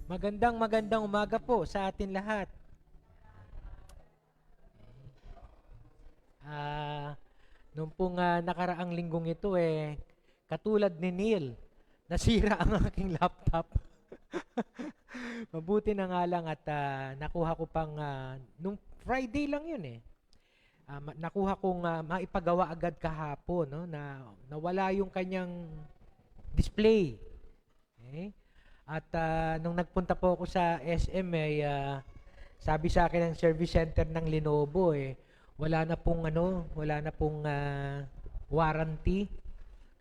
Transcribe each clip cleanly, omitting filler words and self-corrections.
Magandang umaga po sa atin lahat. Ah, nung pong nakaraang linggong ito katulad ni Neil, nasira ang aking laptop. Mabuti na nga lang at nakuha ko pang nung Friday lang 'yun eh. Nakuha kong maipagawa agad kahapon no na nawala yung kanyang display. Okay? At nung nagpunta po ako sa SM sabi sa akin ng service center ng Lenovo wala na pong warranty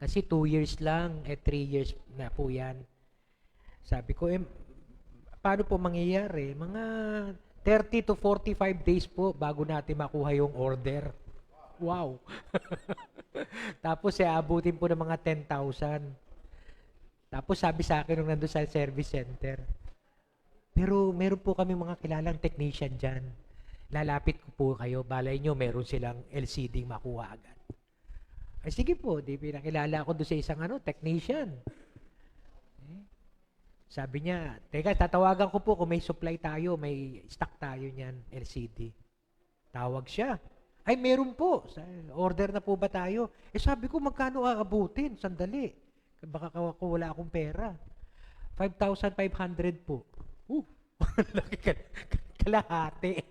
kasi 2 years lang, 3 years na po 'yan. Sabi ko, paano po mangyayari? Mga 30 to 45 days po bago natin makuha yung order. Wow. Tapos abutin po ng mga 10,000. Tapos sabi sa akin nung nandun sa service center, pero meron po kami mga kilalang technician dyan. Lalapit ko po kayo, balay nyo, meron silang LCD makuha agad. Ay sige po, di pinakilala ako doon sa isang technician. Sabi niya, teka, tatawagan ko po kung may supply tayo, may stock tayo niyan, LCD. Tawag siya. Ay, meron po. Order na po ba tayo? Sabi ko, magkano aabutin? Sandali. Baka wala akong pera. 5,500 po. Laki kalahati.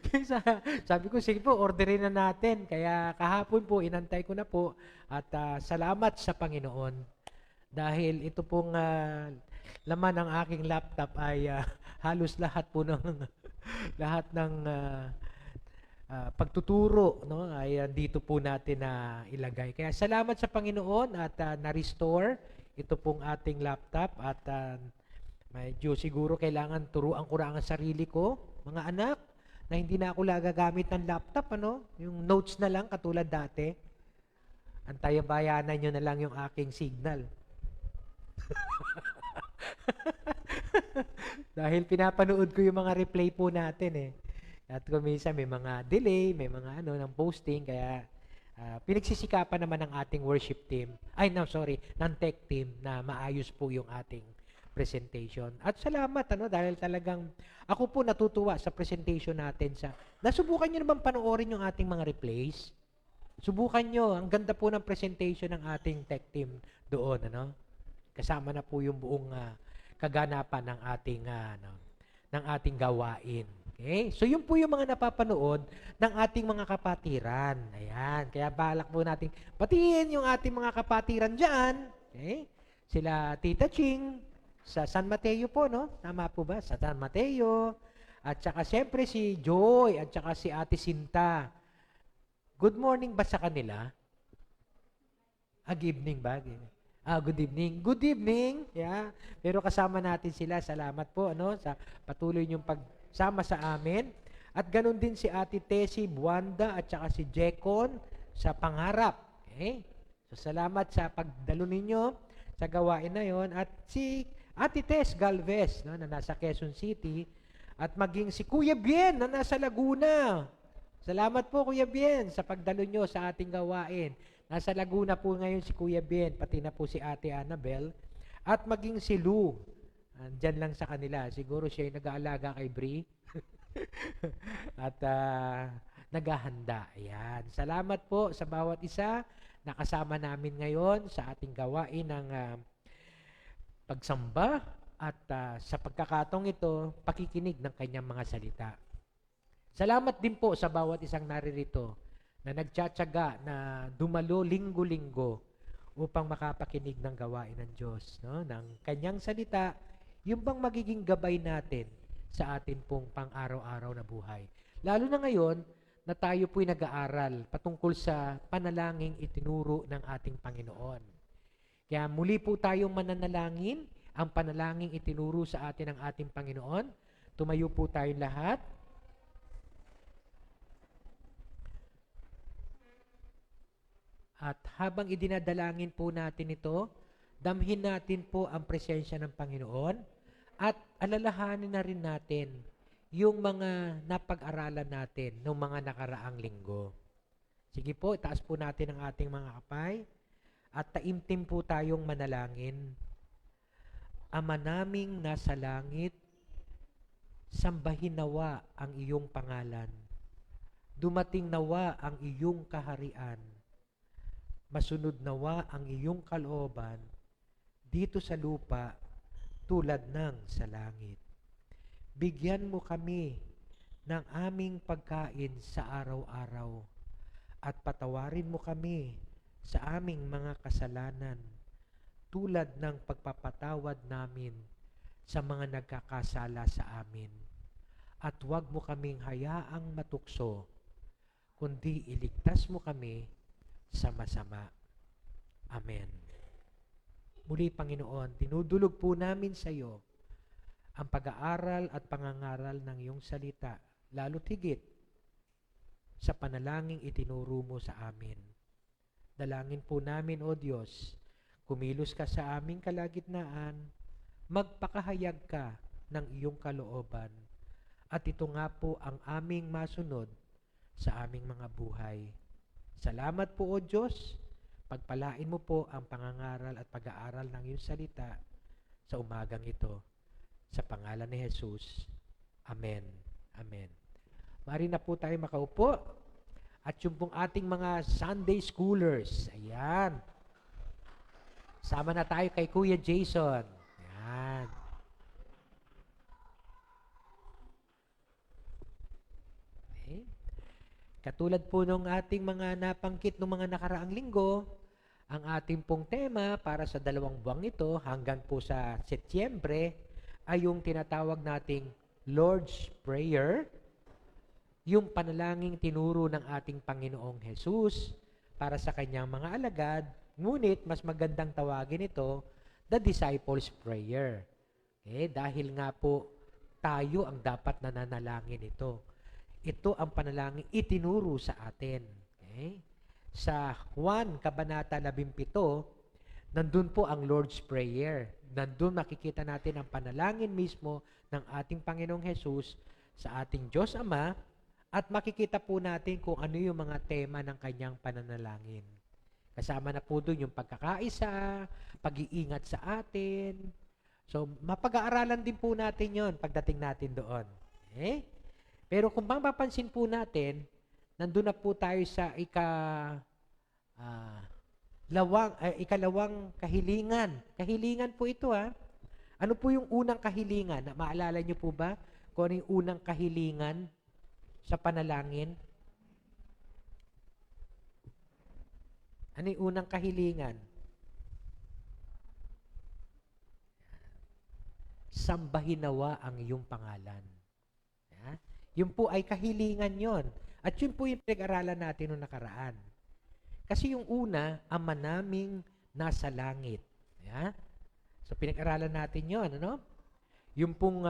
Kaya sabi ko, sige po, orderin na natin. Kaya kahapon po, inantay ko na po. At salamat sa Panginoon. Dahil ito pong laman ng aking laptop ay halos lahat po ng lahat ng pagtuturo no ay dito po natin na ilagay. Kaya salamat sa Panginoon at na-restore ito pong ating laptop at medyo siguro kailangan turuan ko lang ang sarili ko, mga anak, na hindi na ako gagamit ng laptop yung notes na lang katulad dati. Antayabayanan nyo na lang yung aking signal. Dahil pinapanood ko yung mga replay po natin At kung minsan may mga delay, may mga ng posting, kaya pinagsisikapan naman ng ating worship team, ng tech team na maayos po yung ating presentation. At salamat dahil talagang ako po natutuwa sa presentation natin nasubukan nyo naman panoorin yung ating mga replays? Subukan nyo, ang ganda po ng presentation ng ating tech team doon, Kasama na po yung buong kaganapan ng ating gawain. Okay? So yun po yung mga napapanood ng ating mga kapatiran. Ayan, kaya balak po natin batiin yung ating mga kapatiran diyan. Okay? Sila Tita Ching sa San Mateo po, no? Tama po ba? Sa San Mateo. At saka siyempre si Joy at saka si Ate Sinta. Good morning ba sa kanila? Good evening ba? Good evening. Good evening. Yeah. Pero kasama natin sila. Salamat po sa patuloy niyong pagsama sa amin. At ganun din si Ate Tessie, Buanda at saka si Jekon sa pangarap. Okay? So salamat sa pagdalo ninyo sa gawain na yon. At si Ate Tess Galvez na nasa Quezon City at maging si Kuya Bien na nasa Laguna. Salamat po Kuya Bien sa pagdalo nyo sa ating gawain. Nasa Laguna po ngayon si Kuya Bien, pati na po si Ate Annabel, at maging si Lou. Andyan lang sa kanila. Siguro siya yung nag-aalaga kay Brie. At naghahanda. Ayan. Salamat po sa bawat isa na kasama namin ngayon sa ating gawain ng pagsamba at sa pagkakataong ito, pakikinig ng kanyang mga salita. Salamat din po sa bawat isang naririto na nagtsatsaga na dumalo linggo-linggo upang makapakinig ng gawain ng Diyos, ng kanyang salita, yung bang magiging gabay natin sa atin pong pang-araw-araw na buhay. Lalo na ngayon na tayo po'y nag-aaral patungkol sa panalangin itinuro ng ating Panginoon. Kaya muli po tayong mananalangin ang panalangin itinuro sa atin ng ating Panginoon. Tumayo po tayong lahat. At habang idinadalangin po natin ito, damhin natin po ang presensya ng Panginoon at alalahanin na rin natin yung mga napag-aralan natin ng mga nakaraang linggo. Sige po, itaas po natin ang ating mga kapay at taimtim po tayong manalangin. Ama naming nasa langit, sambahin nawa ang iyong pangalan. Dumating nawa ang iyong kaharian. Masunod nawa ang iyong kalooban dito sa lupa tulad ng sa langit. Bigyan mo kami ng aming pagkain sa araw-araw at patawarin mo kami sa aming mga kasalanan tulad ng pagpapatawad namin sa mga nagkakasala sa amin. At huwag mo kaming hayaang matukso, kundi iligtas mo kami sa masama. Amen. Muli, Panginoon, dinudulog po namin sa iyo ang pag-aaral at pangangaral ng iyong salita, lalo't higit sa panalangin itinuro mo sa amin. Dalangin po namin, O Diyos, kumilos ka sa aming kalagitnaan, magpakahayag ka ng iyong kalooban, at ito nga po ang aming masunod sa aming mga buhay. Salamat po, O Diyos, pagpalain mo po ang pangangaral at pag-aaral ng iyong salita sa umagang ito. Sa pangalan ni Jesus. Amen. Amen. Mari na po tayo makaupo. At yung pong ating mga Sunday Schoolers. Ayan. Sama na tayo kay Kuya Jason. Ayan. Okay. Katulad po nung ating mga napangkit ng mga nakaraang linggo, ang ating pong tema para sa 2 buwang ito hanggang po sa Setyembre ay yung tinatawag nating Lord's Prayer, yung panalangin tinuro ng ating Panginoong Jesus para sa kanyang mga alagad, ngunit mas magandang tawagin ito, the Disciples' Prayer. Okay? Dahil nga po tayo ang dapat nananalangin ito. Ito ang panalangin itinuro sa atin. Okay? Sa Juan, Kabanata 17, nandun po ang Lord's Prayer. Nandun makikita natin ang panalangin mismo ng ating Panginoong Jesus sa ating Diyos Ama at makikita po natin kung ano yung mga tema ng kanyang pananalangin. Kasama na po doon yung pagkakaisa, pag-iingat sa atin. So, mapag-aaralan din po natin yon pagdating natin doon. Okay? Pero kung mapapansin po natin, nandun na po tayo sa ikalawang kahilingan. Kahilingan po ito, ha. Ano po yung unang kahilingan? Maalala niyo po ba kung ano yung unang kahilingan sa panalangin? Ano yung unang kahilingan? Sambahin nawa ang iyong pangalan. Ya? Yun po ay kahilingan yon. At yun po yung pinag-aralan natin noong nakaraan. Kasi yung una, Ama naming nasa langit. Yeah? So, pinag-aralan natin yun, ano? Yung pong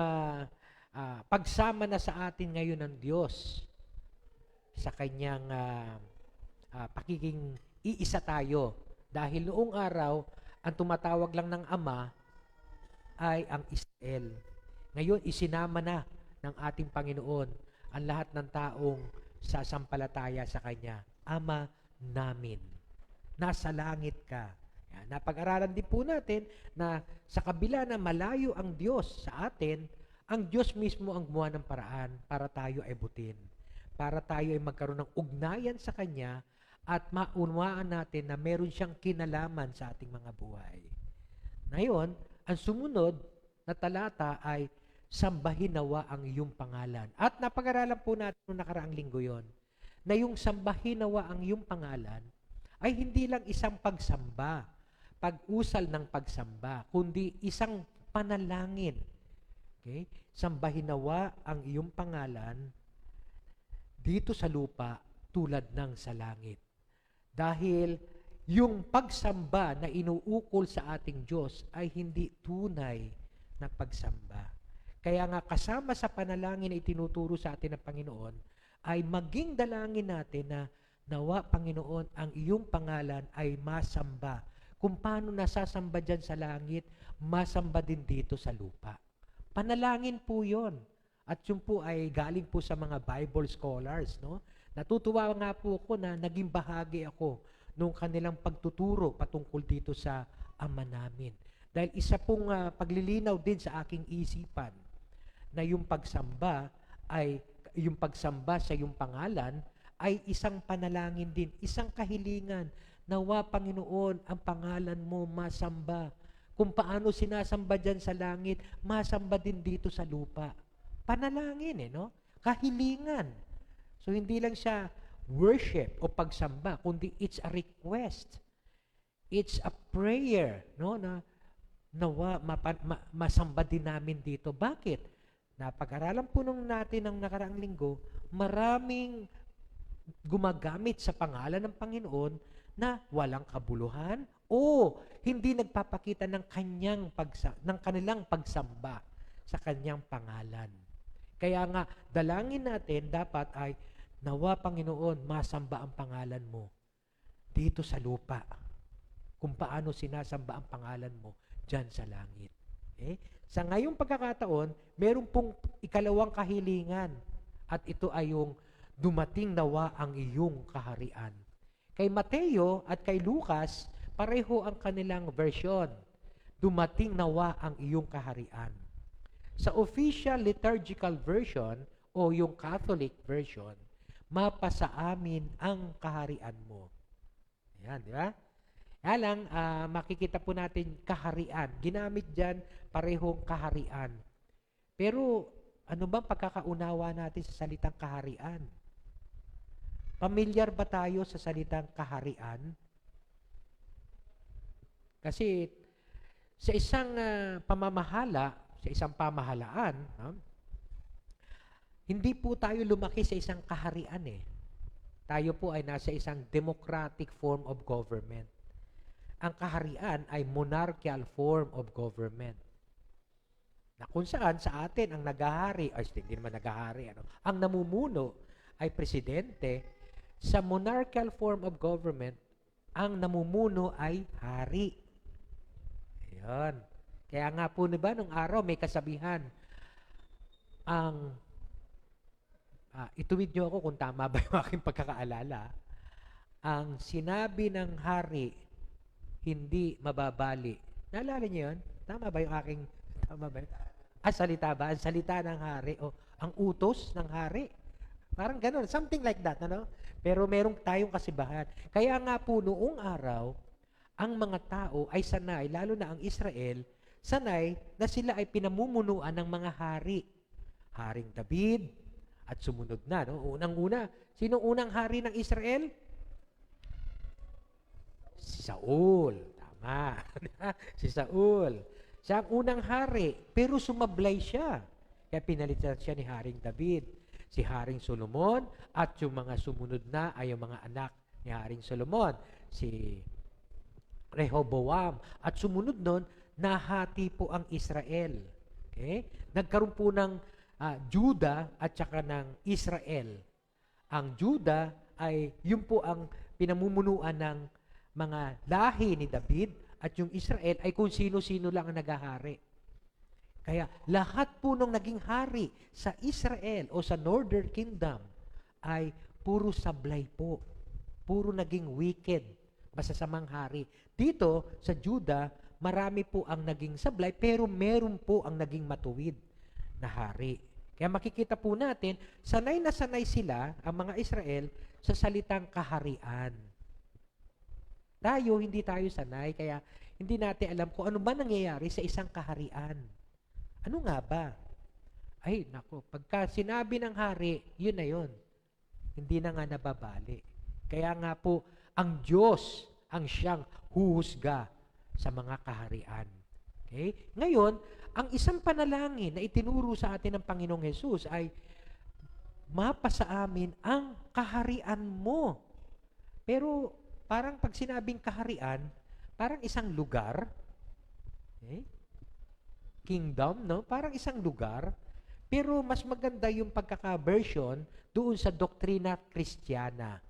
pagsama na sa atin ngayon ng Diyos sa kanyang pakiging iisa tayo. Dahil noong araw, ang tumatawag lang ng Ama ay ang Israel. Ngayon, isinama na ng ating Panginoon ang lahat ng taong sasampalataya sa Kanya. Ama namin. Nasa langit ka. Yan. Napag-aralan din po natin na sa kabila na malayo ang Diyos sa atin, ang Diyos mismo ang gumawa ng paraan para tayo ay butin. Para tayo ay magkaroon ng ugnayan sa Kanya at maunawaan natin na meron siyang kinalaman sa ating mga buhay. Ngayon, ang sumunod na talata ay sambahin nawa ang iyong pangalan. At napag-aralan po natin noong nakaraang linggo yon na yung sambahin nawa ang iyong pangalan ay hindi lang isang pagsamba, pag-usal ng pagsamba, kundi isang panalangin. Okay? Sambahin nawa ang iyong pangalan dito sa lupa tulad ng sa langit. Dahil yung pagsamba na inuukol sa ating Diyos ay hindi tunay na pagsamba. Kaya nga kasama sa panalangin na itinuturo sa atin ng Panginoon ay maging dalangin natin na nawa, Panginoon, ang iyong pangalan ay masamba. Kung paano nasasamba dyan sa langit, masamba din dito sa lupa. Panalangin po yon. At yun po ay galing po sa mga Bible scholars. No? Natutuwa nga po ako na naging bahagi ako nung kanilang pagtuturo patungkol dito sa Ama namin. Dahil isa pong paglilinaw din sa aking isipan na yung pagsamba sa iyong pangalan ay isang panalangin din, isang kahilingan. Nawa, Panginoon, ang pangalan mo masamba. Kung paano sinasamba dyan sa langit, masamba din dito sa lupa. Panalangin, no? Kahilingan. So, hindi lang siya worship o pagsamba, kundi it's a request. It's a prayer, no? Na nawa, masamba din namin dito. Bakit? Napag-aralan po nung natin ng nakaraang linggo, maraming gumagamit sa pangalan ng Panginoon na walang kabuluhan o hindi nagpapakita ng kanilang pagsamba sa kanyang pangalan. Kaya nga, dalangin natin dapat ay, nawa, Panginoon, masamba ang pangalan mo dito sa lupa. Kung paano sinasamba ang pangalan mo dyan sa langit. Okay? Sa ngayong pagkakataon, meron pong ikalawang kahilingan at ito ay yung dumating nawa ang iyong kaharian. Kay Mateo at kay Lucas, pareho ang kanilang version. Dumating nawa ang iyong kaharian. Sa official liturgical version o yung Catholic version, mapasa amin ang kaharian mo. Ayan, di ba? Kaya lang, makikita po natin kaharian. Ginamit dyan parehong kaharian. Pero ano bang pagkakaunawa natin sa salitang kaharian? Pamilyar ba tayo sa salitang kaharian? Kasi sa isang sa isang pamahalaan, hindi po tayo lumaki sa isang kaharian eh. Tayo po ay nasa isang democratic form of government. Ang kaharian ay monarchical form of government. Na kung saan sa atin ang naghahari, hindi naman naghahari, ang namumuno ay presidente. Sa monarchical form of government, ang namumuno ay hari. Ayan. Kaya nga po, diba, nung araw may kasabihan, ituwid nyo ako kung tama ba yung aking pagkakaalala, ang sinabi ng hari, hindi mababali. Naalala niyo yun? Tama ba yung aking, tama ba yun? Salita ba? Ang salita ng hari, o ang utos ng hari. Parang ganun, something like that, ano? Pero meron tayong kasibahan. Kaya nga po, noong araw, ang mga tao ay sanay, lalo na ang Israel, sanay na sila ay pinamumunuan ng mga hari. Haring David, at sumunod na, no? Unang-una, sino unang hari ng Israel? Si Saul. Tama. Si Saul. Siya ang unang hari, pero sumablay siya. Kaya pinalitan siya ni Haring David. Si Haring Solomon at yung mga sumunod na ay yung mga anak ni Haring Solomon. Si Rehoboam. At sumunod nun, nahati po ang Israel. Okay? Nagkaroon po ng Juda at saka ng Israel. Ang Juda ay yun po ang pinamumunuan ng mga lahi ni David at yung Israel ay kung sino-sino lang ang nagahari. Kaya lahat po nung naging hari sa Israel o sa Northern Kingdom ay puro sablay po. Puro naging wicked, masasamang hari. Dito sa Juda, marami po ang naging sablay pero meron po ang naging matuwid na hari. Kaya makikita po natin, sanay na sanay sila, ang mga Israel, sa salitang kaharian. Tayo, hindi tayo sanay, kaya hindi natin alam kung ano ba nangyayari sa isang kaharian. Ano nga ba? Ay, nako, pagka sinabi ng hari, yun na yun. Hindi na nga nababali. Kaya nga po, ang Diyos ang siyang huhusga sa mga kaharian. Okay? Ngayon, ang isang panalangin na itinuro sa atin ng Panginoong Hesus ay, mapasa amin ang kaharian mo. Pero, parang pag sinabing kaharian, parang isang lugar, okay? Kingdom, no? Parang isang lugar, pero mas maganda yung pagkaka-version doon sa doktrina Kristiyana.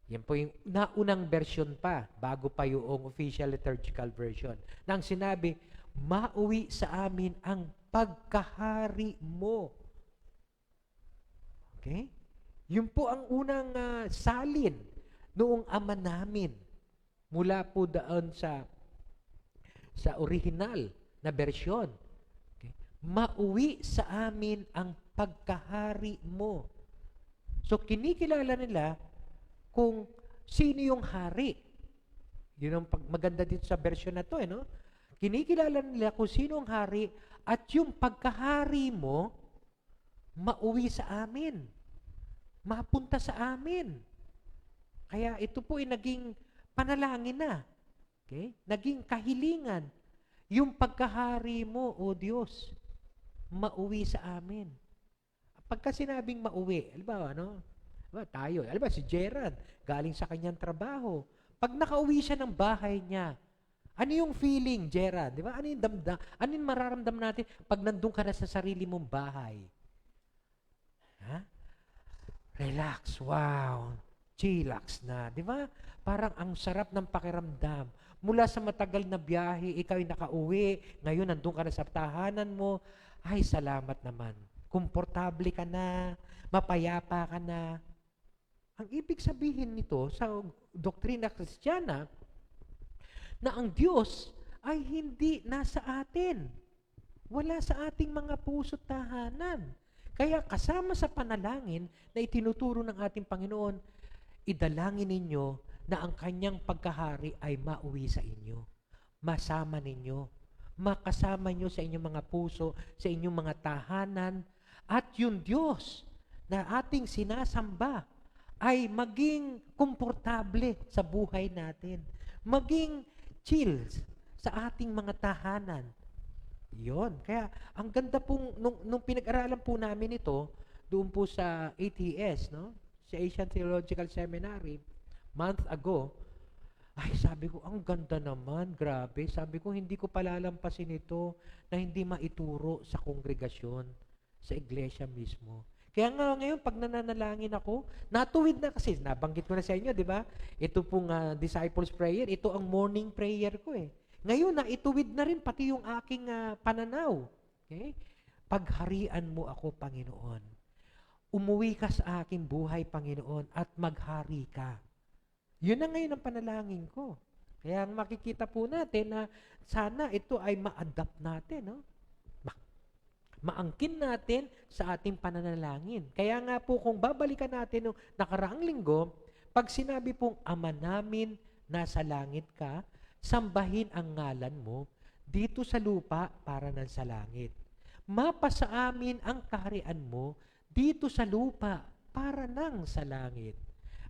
Yan po yung naunang version pa, bago pa yung official liturgical version. Nang sinabi, mauwi sa amin ang pagkahari mo. Okay? Yun po ang unang salin noong Ama namin. Mula po doon sa sa original na bersyon. Okay? Mauwi sa amin ang pagkahari mo. So, kinikilala nila kung sino yung hari. Yun ang maganda dito sa bersyon na to, no? Kinikilala nila kung sino ang hari at yung pagkahari mo, mauwi sa amin. Mapunta sa amin. Kaya ito po ay naging panalangin na. Okay? Naging kahilingan. Yung pagkahari mo, O Diyos, mauwi sa amin. Pagka sinabing mauwi, halimbawa, tayo, halimbawa si Gerard, galing sa kanyang trabaho. Pag nakauwi siya ng bahay niya, ano yung feeling, Gerard? Di ba? Ano yung damdam? Ano yung mararamdam natin pag nandun ka na sa sarili mong bahay? Ha? Relax, wow. Chillax na, di ba? Parang ang sarap ng pakiramdam. Mula sa matagal na biyahe, ikaw ay nakauwi, ngayon nandun ka na sa tahanan mo, ay salamat naman. Komportable ka na, mapayapa ka na. Ang ibig sabihin nito sa doktrina Kristiyana, na ang Diyos ay hindi nasa atin. Wala sa ating mga puso't tahanan. Kaya kasama sa panalangin na itinuturo ng ating Panginoon, idalangin ninyo na ang kanyang pagkahari ay mauwi sa inyo. Masama ninyo. Makasama nyo sa inyong mga puso, sa inyong mga tahanan, at yung Diyos na ating sinasamba ay maging komportable sa buhay natin. Maging chill sa ating mga tahanan. Yon. Kaya ang ganda pong, nung pinag-aralan po namin ito, doon po sa ATS, sa Asian Theological Seminary, month ago, ay sabi ko, ang ganda naman, grabe. Sabi ko, hindi ko palalampasin ito na hindi maituro sa kongregasyon, sa iglesia mismo. Kaya nga ngayon, pag nananalangin ako, natuwid na kasi, nabanggit ko na sa inyo, di ba? Ito pong disciples prayer, ito ang morning prayer ko eh. Ngayon, naituwid na rin pati yung aking pananaw. Okay? Pagharian mo ako, Panginoon. Umuwi ka sa aking buhay, Panginoon, at maghari ka. Yun na ngayon ang panalangin ko. Kaya makikita po natin na sana ito ay ma-adapt natin, maangkin natin sa ating pananalangin. Kaya nga po kung babalikan natin ng nakaraang linggo, pag sinabi pong Ama namin nasa langit ka, sambahin ang ngalan mo dito sa lupa para nan sa langit. Mapasa amin ang kaharian mo dito sa lupa para nang sa langit.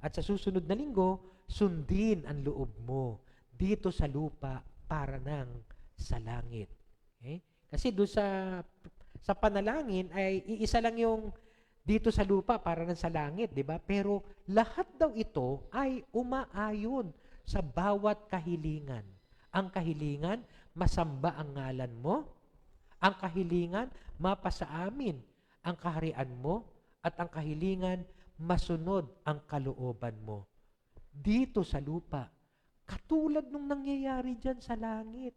At sa susunod na linggo, sundin ang loob mo dito sa lupa para nang sa langit. Okay? Kasi doon sa panalangin ay iisa lang yung dito sa lupa para nang sa langit, di ba? Pero lahat daw ito ay umaayon sa bawat kahilingan. Ang kahilingan, masamba ang ngalan mo. Ang kahilingan, mapasa amin ang kaharian mo. At ang kahilingan, masunod ang kalooban mo. Dito sa lupa, katulad nung nangyayari dyan sa langit.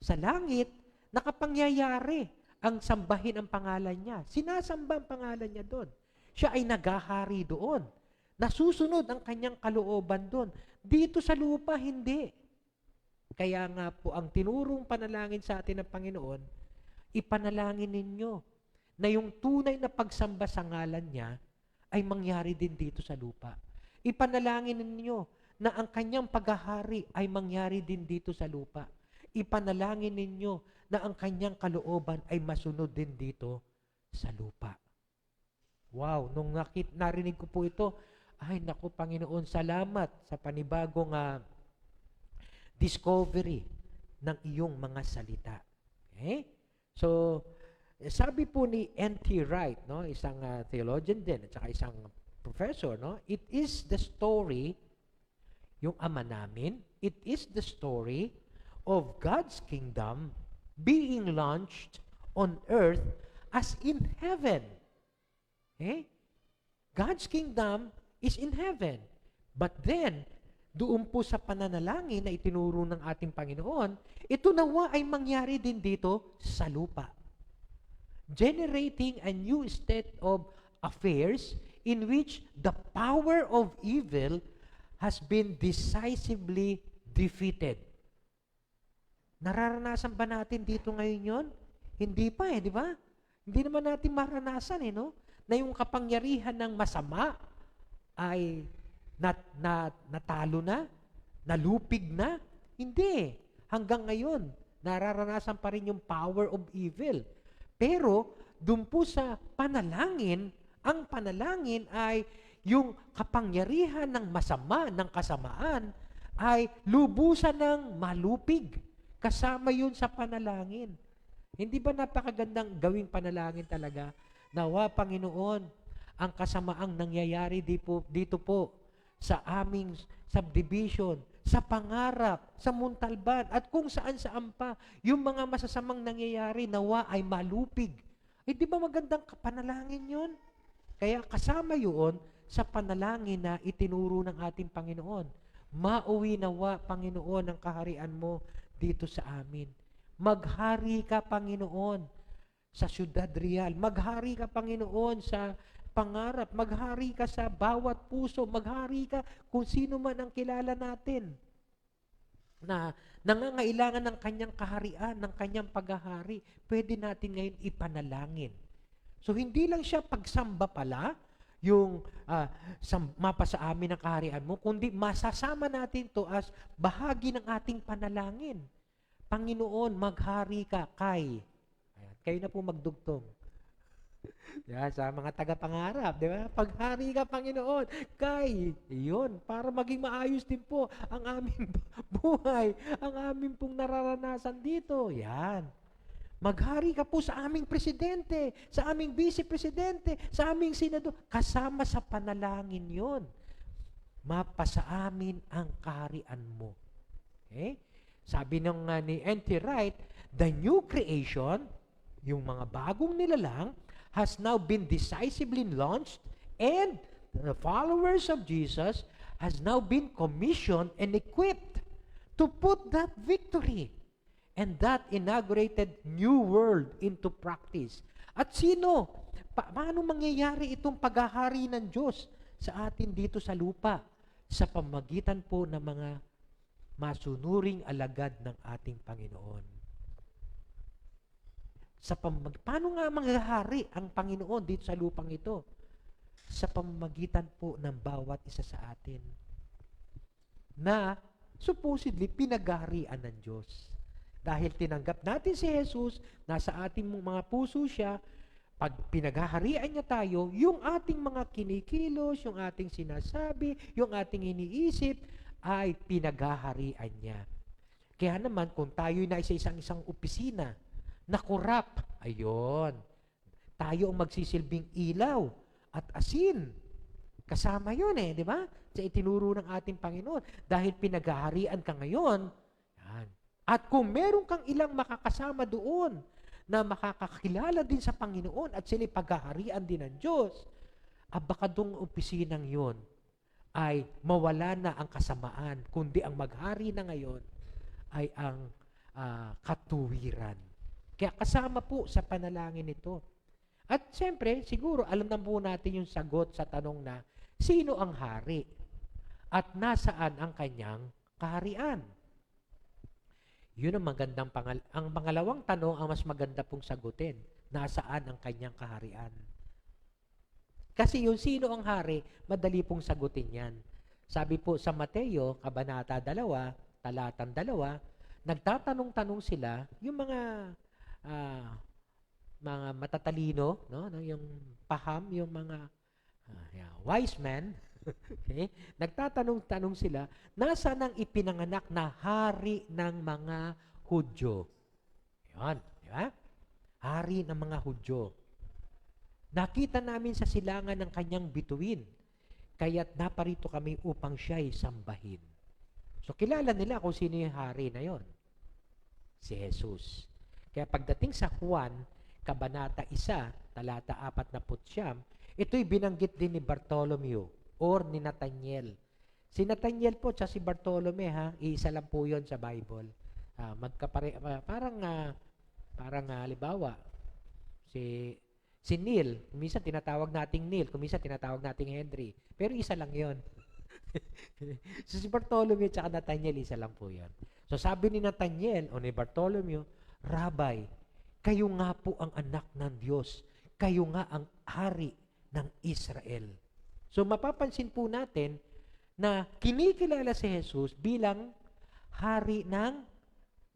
Sa langit, nakapangyayari ang sambahin ang pangalan niya. Sinasamba ang pangalan niya doon. Siya ay naghahari doon. Nasusunod ang kanyang kalooban doon. Dito sa lupa, hindi. Kaya nga po, ang tinurong panalangin sa atin ng Panginoon, ipanalangin ninyo na yung tunay na pagsamba sa ngalan niya ay mangyari din dito sa lupa. Ipanalangin ninyo na ang kanyang paghahari ay mangyari din dito sa lupa. Ipanalangin ninyo na ang kanyang kalooban ay masunod din dito sa lupa. Wow, nung narinig ko po ito, ay naku Panginoon, salamat sa panibagong discovery ng iyong mga salita. Okay? So, sabi po ni N.T. Wright, isang theologian din at saka isang professor, it is the story, yung Ama namin, it is the story of God's kingdom being launched on earth as in heaven. Okay? God's kingdom is in heaven. But then, doon po sa pananalangin na itinuro ng ating Panginoon, ito nawa ay mangyari din dito sa lupa. Generating a new state of affairs in which the power of evil has been decisively defeated. Nararanasan ba natin dito ngayon yon? Hindi pa di ba? Hindi naman natin maranasan no? Na yung kapangyarihan ng masama ay natalo na, nalupig na. Hindi. Hanggang ngayon, nararanasan pa rin yung power of evil. Pero, dun po sa panalangin, ang panalangin ay yung kapangyarihan ng masama, ng kasamaan, ay lubusan ng malupig. Kasama yun sa panalangin. Hindi ba napakagandang gawing panalangin talaga? Nawa, Panginoon, ang kasamaang nangyayari dito po sa aming subdivision, sa pangarap, sa Muntalban, at kung saan-saan pa, yung mga masasamang nangyayari, nawa ay malupig. Di ba magandang panalangin yun? Kaya kasama yun sa panalangin na itinuro ng ating Panginoon. Mauwi nawa, Panginoon, ang kaharian mo dito sa amin. Maghari ka, Panginoon, sa Ciudad Real. Maghari ka, Panginoon, sa pangarap. Maghari ka sa bawat puso. Maghari ka kung sino man ang kilala natin na nangangailangan ng kanyang kaharian, ng kanyang paghahari. Pwede natin ngayon ipanalangin. So, hindi lang siya pagsamba pala, yung mapa sa amin ang kaharian mo, kundi masasama natin to as bahagi ng ating panalangin. Panginoon, maghari ka kay. Ayan, kayo na po magdugtong. Yan, sa mga tagapangarap, di ba? Paghari ka, Panginoon, kay. Iyon, para maging maayos din po ang aming buhay, ang aming pong nararanasan dito. Yan. Maghari ka po sa aming presidente, sa aming vice-presidente, sa aming senador. Kasama sa panalangin yon. Mapasa amin ang kaharian mo. Okay? Sabi ng ni N.T. Wright, the new creation, yung mga bagong nilalang, has now been decisively launched, and the followers of Jesus has now been commissioned and equipped to put that victory and that inaugurated new world into practice. At sino? Paano mangyayari itong paghahari ng Diyos sa atin dito sa lupa? Sa pamamagitan po ng mga masunuring alagad ng ating Panginoon. Paano nga mangyayari ang Panginoon dito sa lupang ito? Sa pamamagitan po ng bawat isa sa atin na supposedly pinaghaharian ng Diyos. Dahil tinanggap natin si Jesus, nasa ating mga puso siya, pag pinaghaharian niya tayo, yung ating mga kinikilos, yung ating sinasabi, yung ating iniisip, ay pinaghaharian niya. Kaya naman, kung tayo'y nasa isang opisina, na korap, ayun, tayo ang magsisilbing ilaw at asin. Kasama yun di ba? Sa itinuro ng ating Panginoon. Dahil pinaghaharian ka ngayon, yan. At kung meron kang ilang makakasama doon na makakakilala din sa Panginoon at sila paghaharian din ng Diyos, baka dong opisinang yon ay mawala na ang kasamaan, kundi ang maghari na ngayon ay ang katuwiran. Kaya kasama po sa panalangin ito. At siyempre, siguro alam na po natin yung sagot sa tanong na, sino ang hari? At nasaan ang kanyang kaharian? Yun ang magandang ang pangalawang tanong ang mas maganda pong sagutin. Nasaan ang kanyang kaharian? Kasi yung sino ang hari, madali pong sagutin yan. Sabi po sa Mateo, Kabanata 2, Talatang 2, nagtatanong-tanong sila, yung mga matatalino, no? Yung paham, yung mga wise men, okay? Nagtatanong-tanong sila, nasaan ang ipinanganak na hari ng mga Hudyo? Yan, di ba? Hari ng mga Hudyo. Nakita namin sa silangan ng kanyang bituin, kaya't naparito kami upang siya'y sambahin. So, kilala nila kung sino yung hari na yon. Si Jesus. Kaya pagdating sa Juan, Kabanata 1, Talata 49, ito'y binanggit din ni Bartolomeo or ni Nathaniel. Si Nathaniel po at si Bartolome, iisa lang po yun sa Bible. Parang halimbawa, si Neil, minsan tinatawag nating Neil, minsan tinatawag nating Henry. Pero isa lang yon. Si Bartolome at Nathaniel, isa lang po yun. So sabi ni Nathaniel o ni Bartholomew, Rabbi, kayo nga po ang anak ng Diyos. Kayo nga ang hari ng Israel. So mapapansin po natin na kinikilala si Jesus bilang hari ng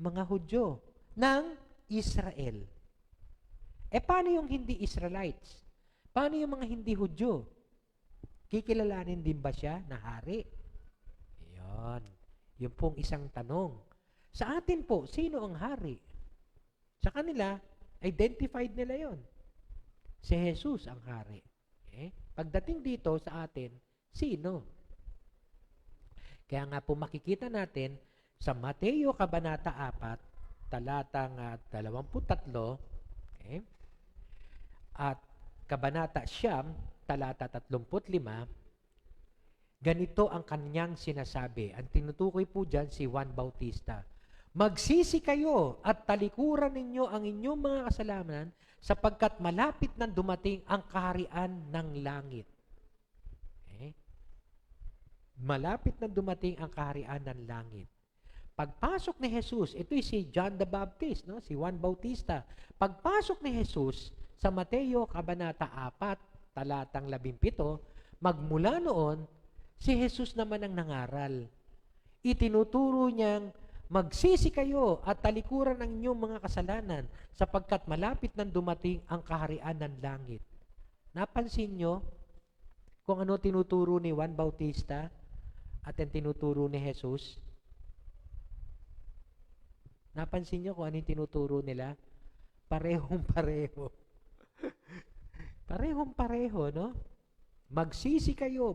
mga Hudyo, ng Israel. Paano yung hindi Israelites? Paano yung mga hindi Hudyo? Kikilalanin din ba siya na hari? Ayan. Yun pong isang tanong. Sa atin po, sino ang hari? Sa kanila, identified nila yon. Si Jesus ang hari. Okay? Pagdating dito sa atin, sino? Kaya nga po makikita natin sa Mateo Kabanata 4, talatang 23, okay? At Kabanata 9, talata 35, ganito ang kanyang sinasabi. Ang tinutukoy po dyan si Juan Bautista. Magsisi kayo at talikuran ninyo ang inyong mga kasalanan sapagkat malapit nang dumating ang kaharian ng langit. Okay? Malapit nang dumating ang kaharian ng langit. Pagpasok ni Jesus, ito si John the Baptist, no? Si Juan Bautista. Pagpasok ni Jesus sa Mateo Kabanata 4, talatang 17, magmula noon, si Jesus naman ang nangaral. Itinuturo niyang magsisi kayo at talikuran ang inyong mga kasalanan sapagkat malapit nang dumating ang kaharian ng langit. Napansin niyo kung ano tinuturo ni Juan Bautista at ang tinuturo ni Jesus? Napansin niyo kung ano yung tinuturo nila? Parehong-pareho. Parehong-pareho, no? Magsisi kayo,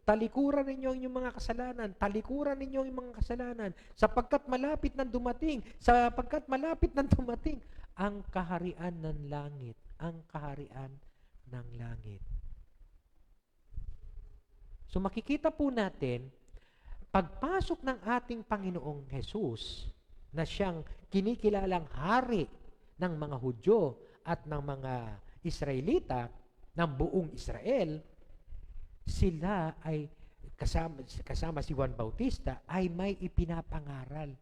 talikuran ninyo ang inyong mga kasalanan, talikuran ninyo ang mga kasalanan, sapagkat malapit nang dumating ang kaharian ng langit, ang kaharian ng langit. So makikita po natin, pagpasok ng ating Panginoong Jesus, na siyang kinikilalang hari ng mga Hudyo at ng mga Israelita, ng buong Israel, sila ay kasama si Juan Bautista ay may ipinapangaral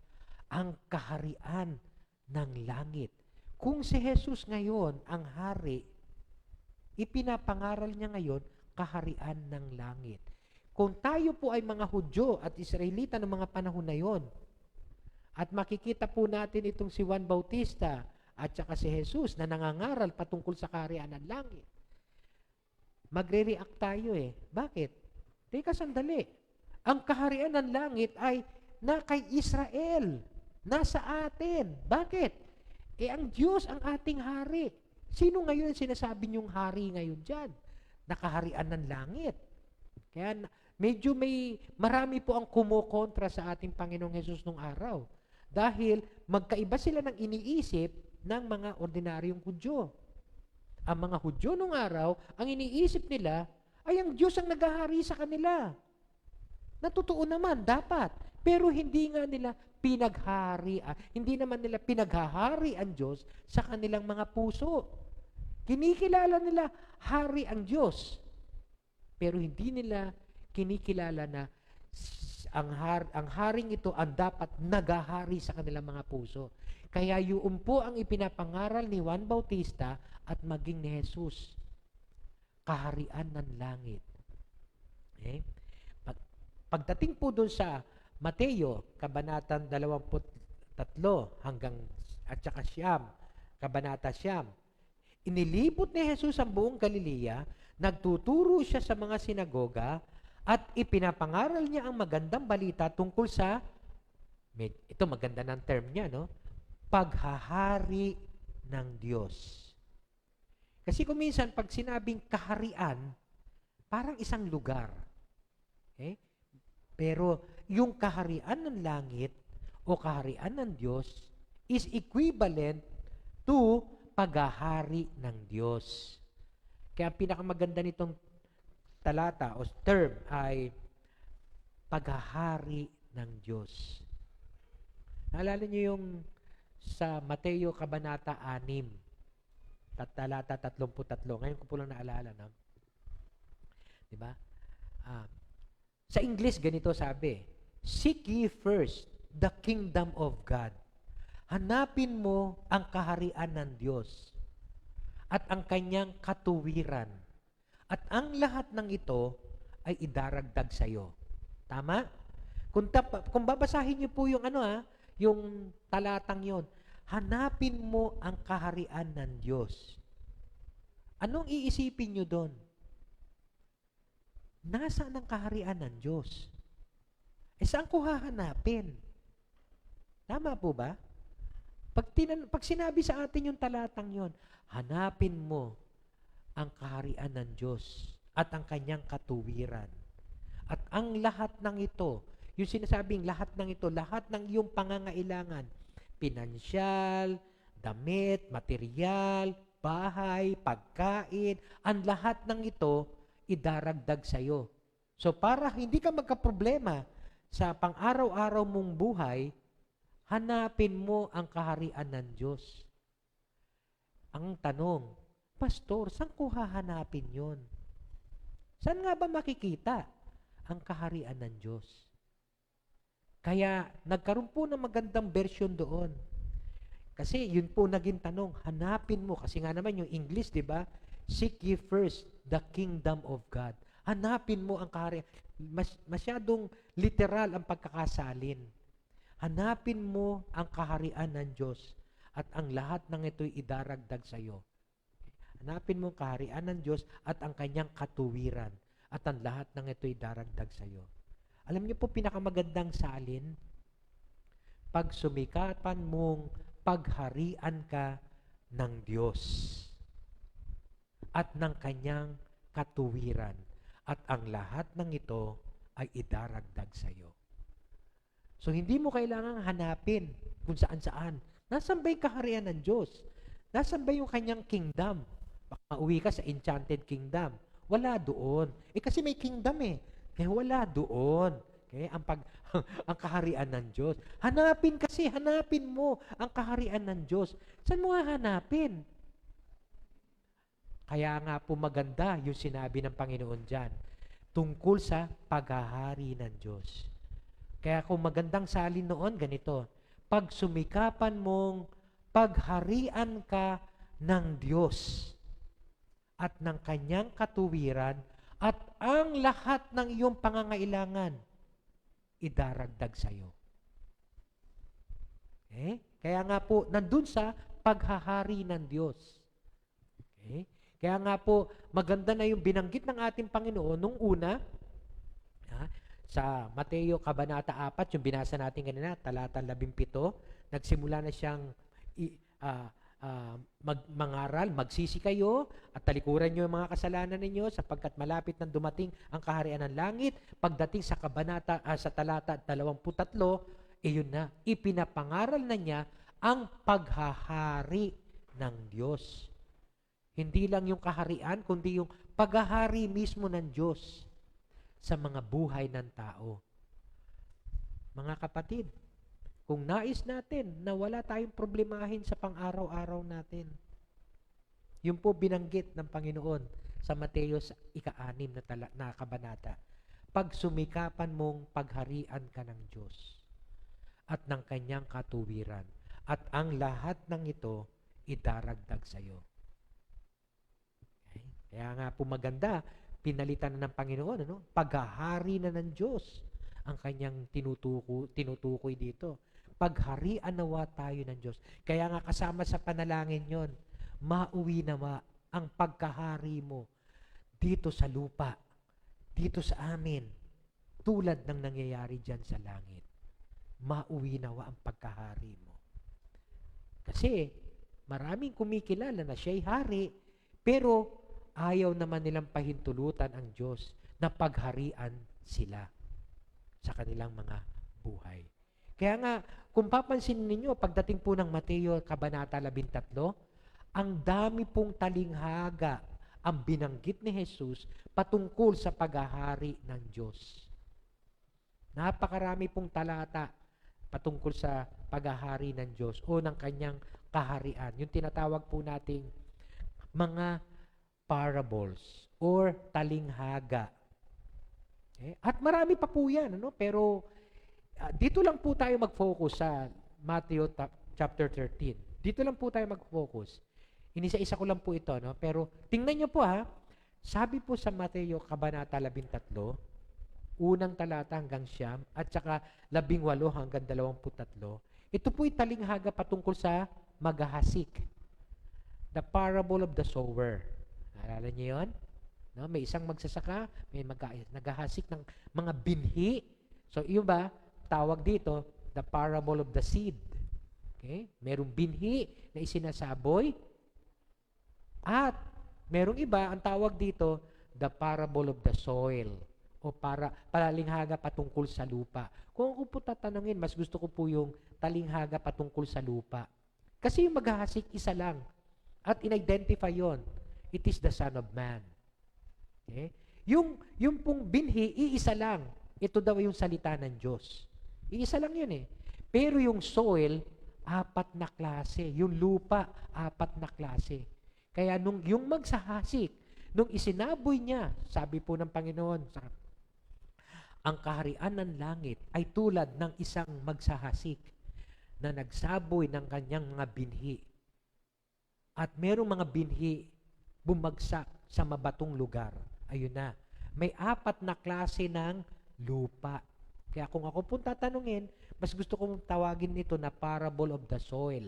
ang kaharian ng langit. Kung si Jesus ngayon ang hari, ipinapangaral niya ngayon kaharian ng langit. Kung tayo po ay mga Hudyo at Israelita ng mga panahon na yon, at makikita po natin itong si Juan Bautista at saka si Jesus na nangangaral patungkol sa kaharian ng langit, magre-react tayo eh. Bakit? Teka sandali. Ang kaharian ng langit ay na kay Israel. Nasa atin. Bakit? Ang Diyos ang ating hari. Sino ngayon sinasabi niyong hari ngayon dyan? Nakaharian ng langit. Kaya medyo marami po ang kumokontra sa ating Panginoong Hesus nung araw. Dahil magkaiba sila ng iniisip ng mga ordinaryong Hudyo. Ang mga Hudyo nung araw, ang iniisip nila ay ang Diyos ang naghahari sa kanila. Natotoo naman, dapat. Pero hindi nga nila hindi naman nila pinaghahari ang Diyos sa kanilang mga puso. Kinikilala nila hari ang Diyos. Pero hindi nila kinikilala na ang haring ito ang dapat naghahari sa kanilang mga puso. Kaya yun po ang ipinapangaral ni Juan Bautista at maging ni Jesus. Kaharian ng langit. Okay? Pagdating po doon sa Mateo, Kabanatang 23 hanggang at saka Siyam, Kabanata Siyam, inilibot ni Jesus ang buong Galilea, nagtuturo siya sa mga sinagoga, at ipinapangaral niya ang magandang balita tungkol sa, ito maganda ng term niya, no? Paghahari ng Diyos. Kasi kung minsan, pag sinabing kaharian, parang isang lugar. Okay? Pero yung kaharian ng langit o kaharian ng Diyos is equivalent to paghahari ng Diyos. Kaya ang pinakamaganda nitong talata o term ay paghahari ng Diyos. Naalala niyo yung sa Mateo Kabanata 6, talata 33. Ngayon ko po lang naalala, no? Diba? Sa English, ganito sabi, seek ye first the kingdom of God. Hanapin mo ang kaharian ng Diyos at ang kanyang katuwiran. At ang lahat ng ito ay idaragdag sa iyo. Tama? Kung babasahin niyo po yung yung talatang yon, hanapin mo ang kaharian ng Diyos. Anong iisipin niyo doon? Nasaan ang kaharian ng Diyos? Saan ko hahanapin? Tama po ba? Pag sinabi sa atin yung talatang yon, hanapin mo ang kaharian ng Diyos at ang kanyang katuwiran. At ang lahat ng ito, yung sinasabing lahat ng ito, lahat ng iyong pangangailangan, pinansyal, damit, material, bahay, pagkain, ang lahat ng ito, idaragdag sa iyo. So para hindi ka magkaproblema sa pang-araw-araw mong buhay, hanapin mo ang kaharian ng Diyos. Ang tanong, Pastor, saan ko hahanapin yon? Saan nga ba makikita ang kaharian ng Diyos? Kaya nagkaroon po ng magandang version doon. Kasi yun po naging tanong, hanapin mo. Kasi nga naman yung English, di ba? Seek ye first the kingdom of God. Hanapin mo ang kaharian. Masyadong literal ang pagkakasalin. Hanapin mo ang kaharian ng Diyos at ang lahat ng ito'y idaragdag sa iyo. Hanapin mo ang kaharian ng Diyos at ang kanyang katuwiran at ang lahat ng ito'y daragdag sa iyo. Alam niyo po, pinakamagandang salin, pag sumikapan mong pagharian ka ng Diyos at ng kanyang katuwiran at ang lahat ng ito ay idaragdag sa iyo. So, hindi mo kailangang hanapin kung saan-saan. Nasaan ba yung kaharian ng Diyos? Nasaan ba yung kanyang kingdom? Baka uwi ka sa enchanted kingdom. Wala doon. Kasi may kingdom eh. Kaya wala doon. Okay? Ang kaharian ng Diyos. Hanapin mo ang kaharian ng Diyos. Saan mo hahanapin? Kaya nga po maganda yung sinabi ng Panginoon dyan tungkol sa paghahari ng Diyos. Kaya kung magandang salin noon, ganito, pag sumikapan mong pagharian ka ng Diyos at ng kanyang katuwiran at ang lahat ng iyong pangangailangan, idaragdag sa iyo. Okay? Kaya nga po, nandun sa paghahari ng Diyos. Okay? Kaya nga po, maganda na yung binanggit ng ating Panginoon nung una, sa Mateo Kabanata 4, yung binasa natin kanina, talata 17, nagsimula na siyang mangaral, magsisi kayo at talikuran nyo yung mga kasalanan ninyo sapagkat malapit nang dumating ang kaharian ng langit. Pagdating sa sa talata 23, yun na, ipinapangaral na niya ang paghahari ng Diyos. Hindi lang yung kaharian, kundi yung paghahari mismo ng Diyos sa mga buhay ng tao. Mga kapatid, kung nais natin na wala tayong problemahin sa pang-araw-araw natin, yun po binanggit ng Panginoon sa Mateo 6 na kabanata. Pag sumikapan mong pagharian ka ng Diyos at ng kanyang katuwiran at ang lahat ng ito idaragdag sa iyo. Okay? Kaya nga po maganda, pinalitan na ng Panginoon, paghahari na ng Diyos ang kanyang tinutukoy dito. Pagharian nawa tayo ng Diyos. Kaya nga kasama sa panalangin yon, mauwi nawa ang pagkahari mo dito sa lupa, dito sa amin, tulad ng nangyayari dyan sa langit. Mauwi nawa ang pagkahari mo. Kasi maraming kumikilala na siya'y hari, pero ayaw naman nilang pahintulutan ang Diyos na pagharian sila sa kanilang mga buhay. Kaya nga, kung papansin ninyo, pagdating po ng Mateo Kabanata 13, ang dami pong talinghaga ang binanggit ni Jesus patungkol sa paghahari ng Diyos. Napakarami pong talata patungkol sa paghahari ng Diyos o ng kanyang kaharian. Yung tinatawag po nating mga parables or talinghaga. Okay? At marami pa po yan, pero Dito lang po tayo mag-focus sa Matthew chapter 13. Dito lang po tayo mag-focus. Inisa-isa ko lang po ito, no? Pero tingnan niyo po ha, sabi po sa Mateo Kabanata 13, unang talata hanggang 9, at saka 18 hanggang 23, ito po'y talinghaga patungkol sa maghahasik. The parable of the sower. Naalala niyo yun? No? May isang magsasaka, may naghahasik ng mga binhi. So, yun ba, tawag dito, the parable of the seed. Okay? Merong binhi na isinasaboy. At merong iba, ang tawag dito, the parable of the soil. O palalinghaga patungkol sa lupa. Kung ako po tatanungin, mas gusto ko po yung talinghaga patungkol sa lupa. Kasi yung maghahasik, isa lang. At in-identify yon. It is the Son of Man. Okay? Yung pong binhi, iisa lang. Ito daw yung salita ng Diyos. Iisa lang yun eh. Pero yung soil, 4 na klase. Yung lupa, 4 na klase. Kaya yung magsahasik, nung isinaboy niya, sabi po ng Panginoon, ang kaharian ng langit ay tulad ng isang magsahasik na nagsaboy ng kanyang mga binhi. At merong mga binhi bumagsak sa mabatong lugar. Ayun na. May 4 na klase ng lupa. Kaya kung ako po tatanungin, mas gusto kong tawagin nito na parable of the soil.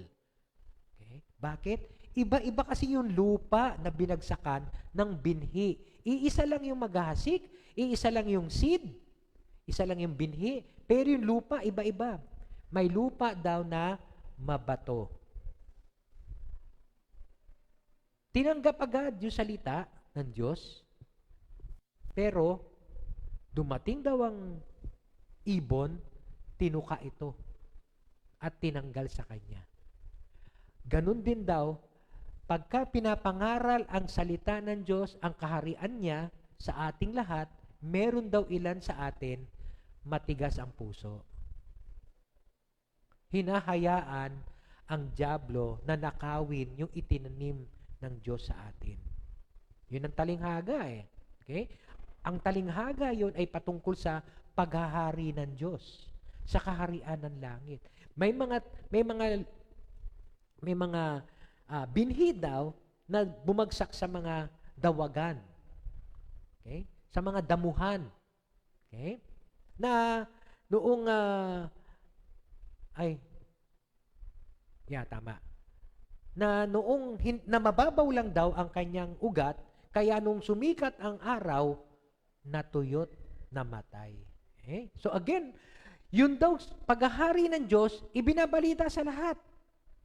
Okay? Bakit? Iba-iba kasi yung lupa na binagsakan ng binhi. Iisa lang yung maghahasik, iisa lang yung seed, isa lang yung binhi. Pero yung lupa, iba-iba. May lupa daw na mabato. Tinanggap agad yung salita ng Diyos, pero dumating daw ang ibon, tinuka ito at tinanggal sa kanya. Ganun din daw, pagka pinapangaral ang salita ng Diyos, ang kaharian niya sa ating lahat, meron daw ilan sa atin, matigas ang puso. Hinahayaan ang dyablo na nakawin yung itinanim ng Diyos sa atin. Yun ang talinghaga eh. Okay? Ang talinghaga yun ay patungkol sa paghahari ng Diyos, sa kaharian ng langit. May mga binhi daw na bumagsak sa mga dawagan. Okay? Sa mga damuhan. Okay? Na noong tama. Na noong na mababaw lang daw ang kanyang ugat, kaya nung sumikat ang araw, natuyot, namatay. Okay? So again, yun daw, paghahari ng Diyos, ibinabalita sa lahat.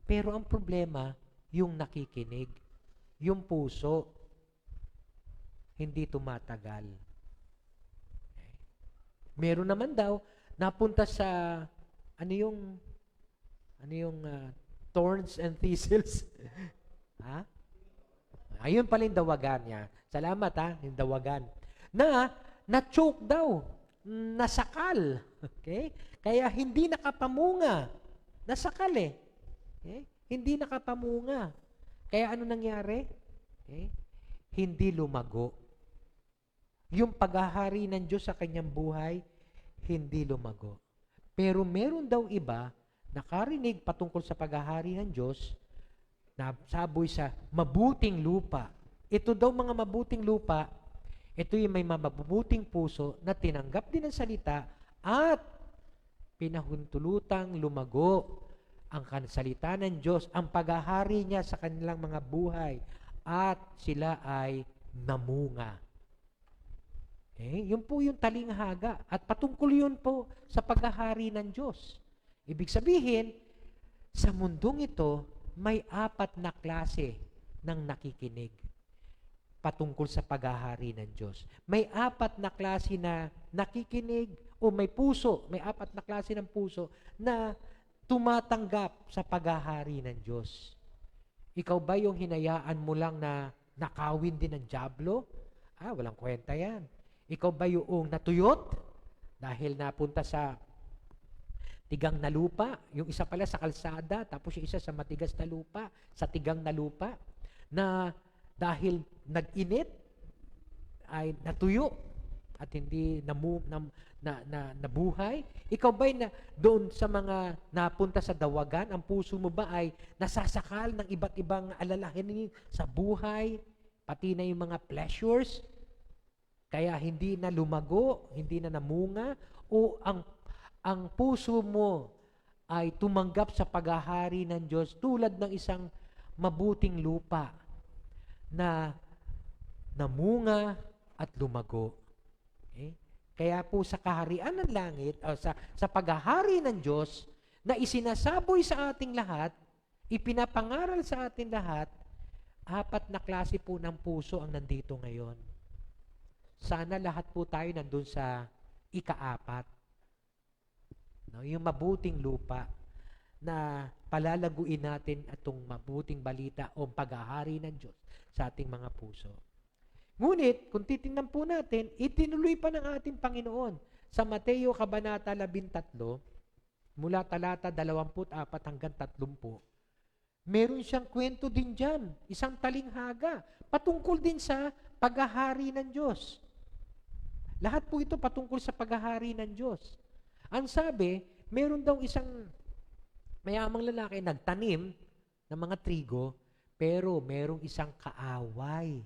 Pero ang problema, yung nakikinig, yung puso, hindi tumatagal. Okay? Meron naman daw, napunta sa, ano yung thorns and thistles. Ha? Ayun pala yung dawagan niya. Salamat ha, yung dawagan. Na-choke daw. Nasakal. Okay? Kaya hindi nakapamunga. Nasakal eh. Okay? Hindi nakapamunga. Kaya ano nangyari? Okay? Hindi lumago. Yung paghahari ng Diyos sa kanyang buhay, hindi lumago. Pero meron daw iba, nakarinig patungkol sa paghahari ng Diyos, na saboy sa mabuting lupa. Ito daw mga mabuting lupa, ito yung may mabubuting puso na tinanggap din ang salita at pinahuntulutang lumago ang salita ng Diyos, ang paghahari niya sa kanilang mga buhay at sila ay namunga. Okay? Yun po yung talinghaga at patungkol yun po sa paghahari ng Diyos. Ibig sabihin, sa mundong ito, may 4 na klase ng nakikinig patungkol sa paghahari ng Diyos. May 4 na klase na nakikinig o may puso, may 4 na klase ng puso na tumatanggap sa paghahari ng Diyos. Ikaw ba yung hinayaan mo lang na nakawin din ng dyablo? Walang kwenta yan. Ikaw ba yung natuyot dahil napunta sa tigang na lupa, yung isa pala sa kalsada, tapos yung isa sa matigas na lupa, sa tigang na lupa, na dahil nag-init, ay natuyo, at hindi nabuhay? Ikaw ba'y doon sa mga napunta sa dawagan, ang puso mo ba ay nasasakal ng iba't ibang alalahanin sa buhay, pati na yung mga pleasures? Kaya hindi na lumago, hindi na namunga, o ang puso mo ay tumanggap sa paghahari ng Diyos tulad ng isang mabuting lupa na namunga at lumago. Okay? Kaya po sa kaharian ng langit, o sa paghahari ng Diyos, na isinasaboy sa ating lahat, ipinapangaral sa ating lahat, 4 na klase po ng puso ang nandito ngayon. Sana lahat po tayo nandun sa ika-4. No, yung mabuting lupa na palalaguin natin itong mabuting balita o paghahari ng Diyos sa ating mga puso. Ngunit, kung titingnan po natin, itinuloy pa ng ating Panginoon sa Mateo Kabanata 13, mula talata 24 hanggang 30, meron siyang kwento din dyan, isang talinghaga, patungkol din sa paghahari ng Diyos. Lahat po ito patungkol sa paghahari ng Diyos. Ang sabi, meron daw isang mayamang lalaki nagtanim ng mga trigo, pero merong isang kaaway.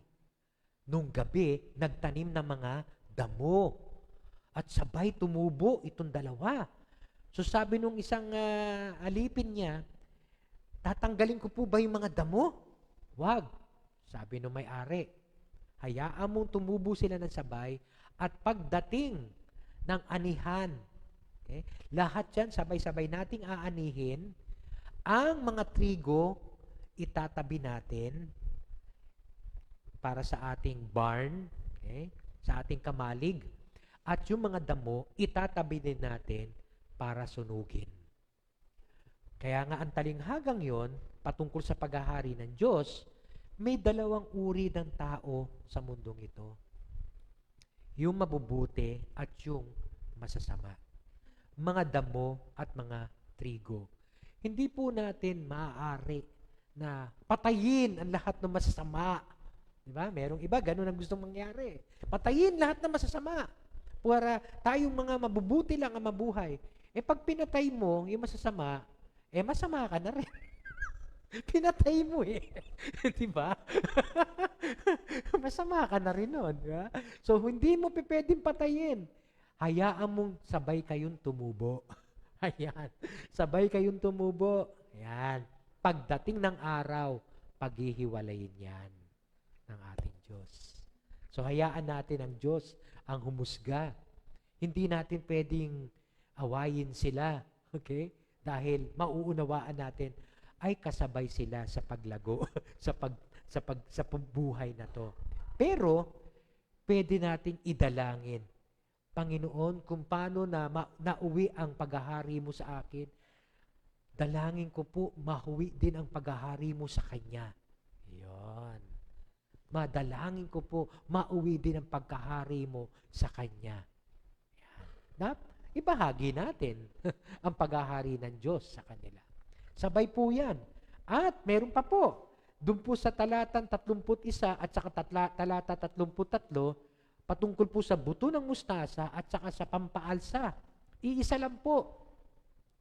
Nung gabi, nagtanim ng mga damo. At sabay tumubo itong dalawa. So sabi nung isang alipin niya, tatanggalin ko po ba yung mga damo? Wag. Sabi nung may-ari, hayaan mong tumubo sila ng sabay at pagdating ng anihan, okay, lahat yan sabay-sabay nating aanihin, ang mga trigo itatabi natin para sa ating barn, okay, sa ating kamalig, at yung mga damo itatabi din natin para sunugin. Kaya nga ang talinghagang yon, patungkol sa paghahari ng Diyos, may dalawang uri ng tao sa mundong ito. Yung mabubuti at yung masasama. Mga damo at mga trigo. Hindi po natin maaari na patayin ang lahat ng masasama. Diba? Merong iba, ganun ang gustong mangyari. Patayin lahat ng masasama. Para tayong mga mabubuti lang ang mabuhay. Pag pinatay mo yung masasama, masama ka na rin. Pinatay mo diba? Masama ka na rin nun. Diba? So, hindi mo pwedeng patayin. Hayaan mong sabay kayong tumubo. Ayan. Sabay kayong tumubo. Ayan. Pagdating ng araw, paghihiwalayin yan ng ating Diyos. So, hayaan natin ang Diyos ang humusga. Hindi natin pwedeng awayin sila. Okay? Dahil mauunawaan natin, ay kasabay sila sa paglago, sa buhay na to. Pero, pwede nating idalangin, Panginoon, kung paano nauwi ang paghahari mo sa akin, dalangin ko po, mahuwi din ang paghahari mo sa Kanya. Yun. Madalangin ko po, mauwi din ang pagkahari mo sa Kanya. Yan. Ibahagi natin ang paghahari ng Diyos sa kanila. Sabay po yan. At meron pa po, doon po sa talatang 31 at saka talata 33, patungkol po sa buto ng mustasa at saka sa pampaalsa. Iisa lang po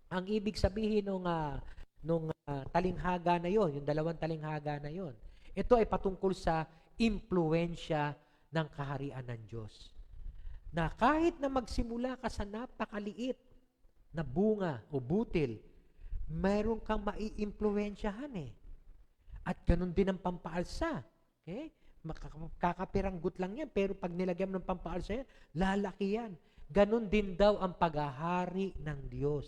ang ibig sabihin nung talinghaga na yon, yung dalawang talinghaga na yon. Ito ay patungkol sa impluensya ng kaharian ng Diyos. Na kahit na magsimula ka sa napakaliit na bunga o butil, mayroon kang maiimpluwensyahan At ganun din ang pampaalsa. Okay? Kakapiranggut lang yan, pero pag nilagyan mo ng pampaalsa yan, lalaki yan. Ganun din daw ang paghahari ng Diyos.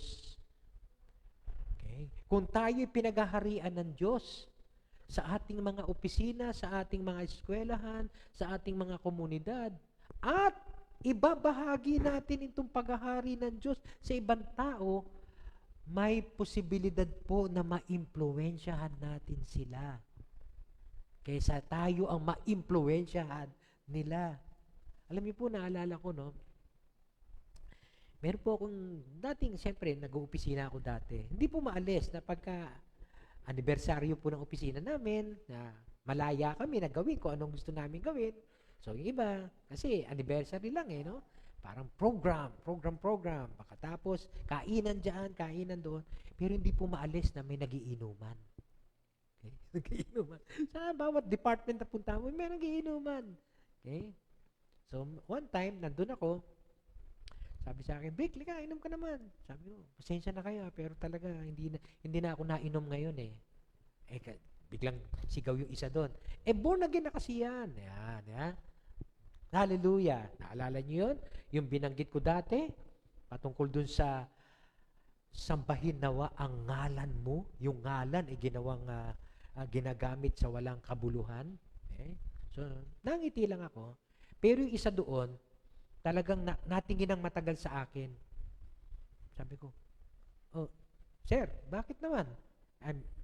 Okay? Kung tayo'y pinaghaharian ng Diyos, sa ating mga opisina, sa ating mga eskwelahan, sa ating mga komunidad, at ibabahagi natin itong paghahari ng Diyos sa ibang tao, may posibilidad po na maimpluwensyahan natin sila. Kaysa tayo ang maimpluwensyahan nila. Alam niyo po, naalala ko, meron po akong, dating, siyempre, nag-uopisina ako dati. Hindi po maalis na pagka anibersaryo po ng opisina namin, na malaya kami na gawin ko anong gusto namin gawin. So, yung iba, kasi anniversary lang eh, no? Parang program. Pagkatapos, kainan dyan, kainan doon. Pero hindi po maalis na may nagiinuman. Okay? Nagiinuman. Sa bawat department na punta mo, may nagiinuman. Okay? So, one time, nandun ako, sabi sa akin, Vic, lika, inom ka naman. Sabi ko, pasensya na kayo, pero talaga, hindi na ako nainom ngayon eh. Biglang sigaw yung isa doon. Born again na kasi yan. Yan, yan. Hallelujah. Naalala niyo yun? Yung binanggit ko dati, patungkol dun sa sambahin nawa ang ngalan mo. Yung ngalan ay ginagamit sa walang kabuluhan. Okay? So, nangiti lang ako. Pero yung isa doon, talagang natingin ng matagal sa akin. Sabi ko, oh, sir, bakit naman?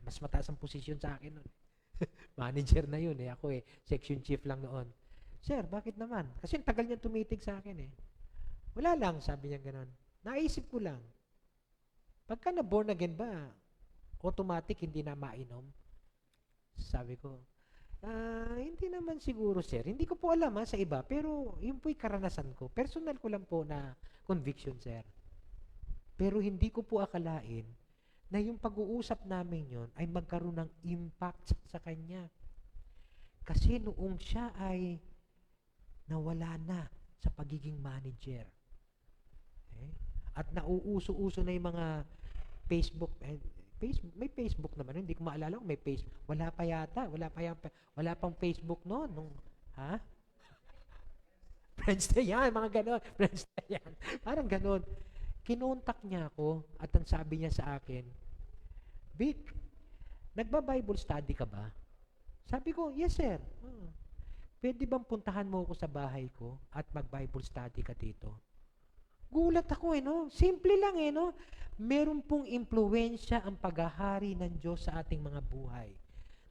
Mas mataas ang posisyon sa akin nun. Manager na yun eh. Ako eh, section chief lang noon. Sir, bakit naman? Kasi tagal niya tumitig sa akin eh. Wala lang, sabi niya gano'n. Naisip ko lang, pagka na born again ba, automatic hindi na mainom? Sabi ko, hindi naman siguro sir. Hindi ko po alam sa iba, pero yun po'y karanasan ko. Personal ko lang po na conviction sir. Pero hindi ko po akalain na yung pag-uusap namin yon ay magkaroon ng impact sa kanya. Kasi noong siya ay nawala na sa pagiging manager. Okay? At nauuso-uso na yung mga Facebook, may Facebook naman, hindi ko maalala kung may Facebook. Wala pa yata, wala pang Facebook noon. Ha? Friendster yan, mga ganon. Friendster yan. Parang ganon. Kinontak niya ako at ang sabi niya sa akin, Vic, nagba-Bible study ka ba? Sabi ko, yes sir. Pwede bang puntahan mo ako sa bahay ko at mag-Bible study ka dito? Gulat ako no? Simple lang no? Meron pong impluwensya ang paghahari ng Diyos sa ating mga buhay.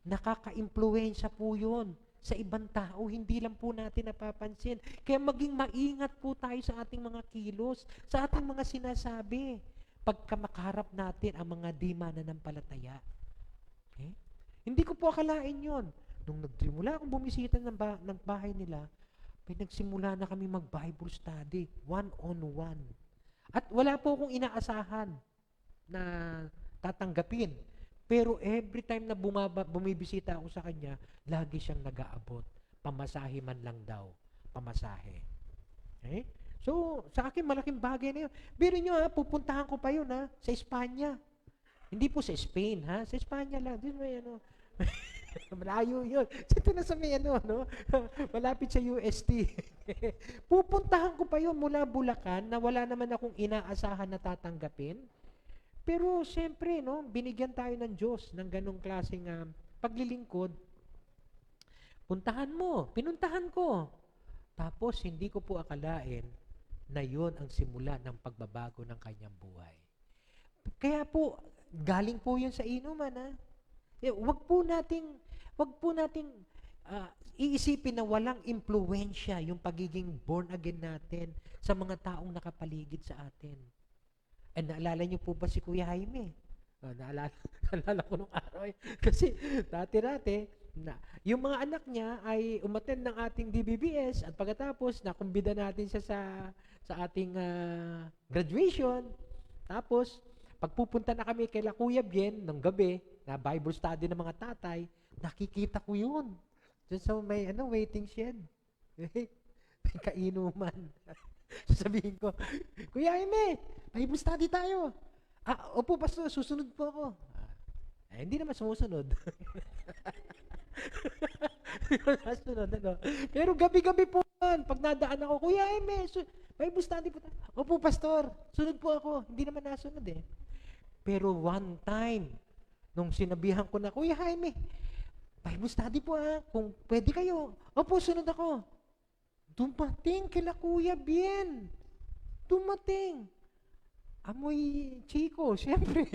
Nakaka-impluwensya po yun sa ibang tao, hindi lang po natin napapansin. Kaya maging maingat po tayo sa ating mga kilos, sa ating mga sinasabi, pagka makaharap natin ang mga di mananampalataya. Okay? Hindi ko po akalain yon. Nung nagsimula akong bumisita ng bahay nila, nagsimula na kami mag-Bible study, one-on-one. At wala po akong inaasahan na tatanggapin. Pero every time na bumibisita ako sa kanya, lagi siyang nag-aabot. Pamasahe man lang daw. Pamasahe. Okay? So, sa akin, malaking bagay na yun. Biro nyo pupuntahan ko pa yun sa Espanya. Hindi po sa Spain, sa Espanya lang. Dito may malayo yun. Dito na sa may malapit sa UST. Pupuntahan ko pa yun mula Bulacan na wala naman akong inaasahan na tatanggapin. Pero siyempre, binigyan tayo ng Diyos ng ganong klaseng paglilingkod. Pinuntahan ko. Tapos, hindi ko po akalain na yon ang simula ng pagbabago ng kanyang buhay. Kaya po, galing po yun sa inuman, Wag po nating iisipin na walang impluwensya yung pagiging born again natin sa mga taong nakapaligid sa atin. Naalala niyo po ba si Kuya Jaime? Naalala ko nung araw kasi dati yung mga anak niya ay umattend ng ating DBBS at pagkatapos nakumbida natin siya sa ating graduation. Tapos pagpupunta na kami kay Kuya Bien ng gabi na Bible study ng mga tatay, nakikita ko yun. So may waiting shed. May kainuman. Sasabihin ko, Kuya Jaime, Bible study tayo. Opo, pastor, susunod po ako. Hindi naman sumusunod. Pero gabi-gabi po yun. Pag nadaan ako, Kuya Jaime, Bible study po tayo. Opo, pastor, sunod po ako. Hindi naman nasunod Pero one time, nung sinabihan ko na, Kuya Jaime, Bible study po kung pwede kayo. Opo, sunod ako. Dumating kila Kuya Bien. Dumating. Amoy chiko, siyempre.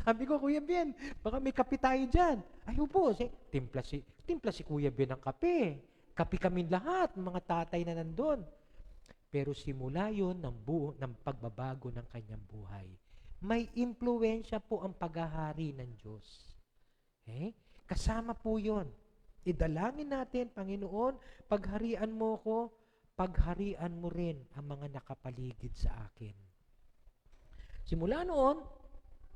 Sabi ko, Kuya Bien, baka may kape tayo dyan. Ay, opo, timpla si Kuya Bien ng kape. Kape kami lahat, mga tatay na nandun. Pero simula yun ng pagbabago ng kanyang buhay. May impluwensya po ang paghahari ng Diyos. Kasama po yun. Idalangin natin, Panginoon, pagharian mo ko, pagharian mo rin ang mga nakapaligid sa akin. Simula noon,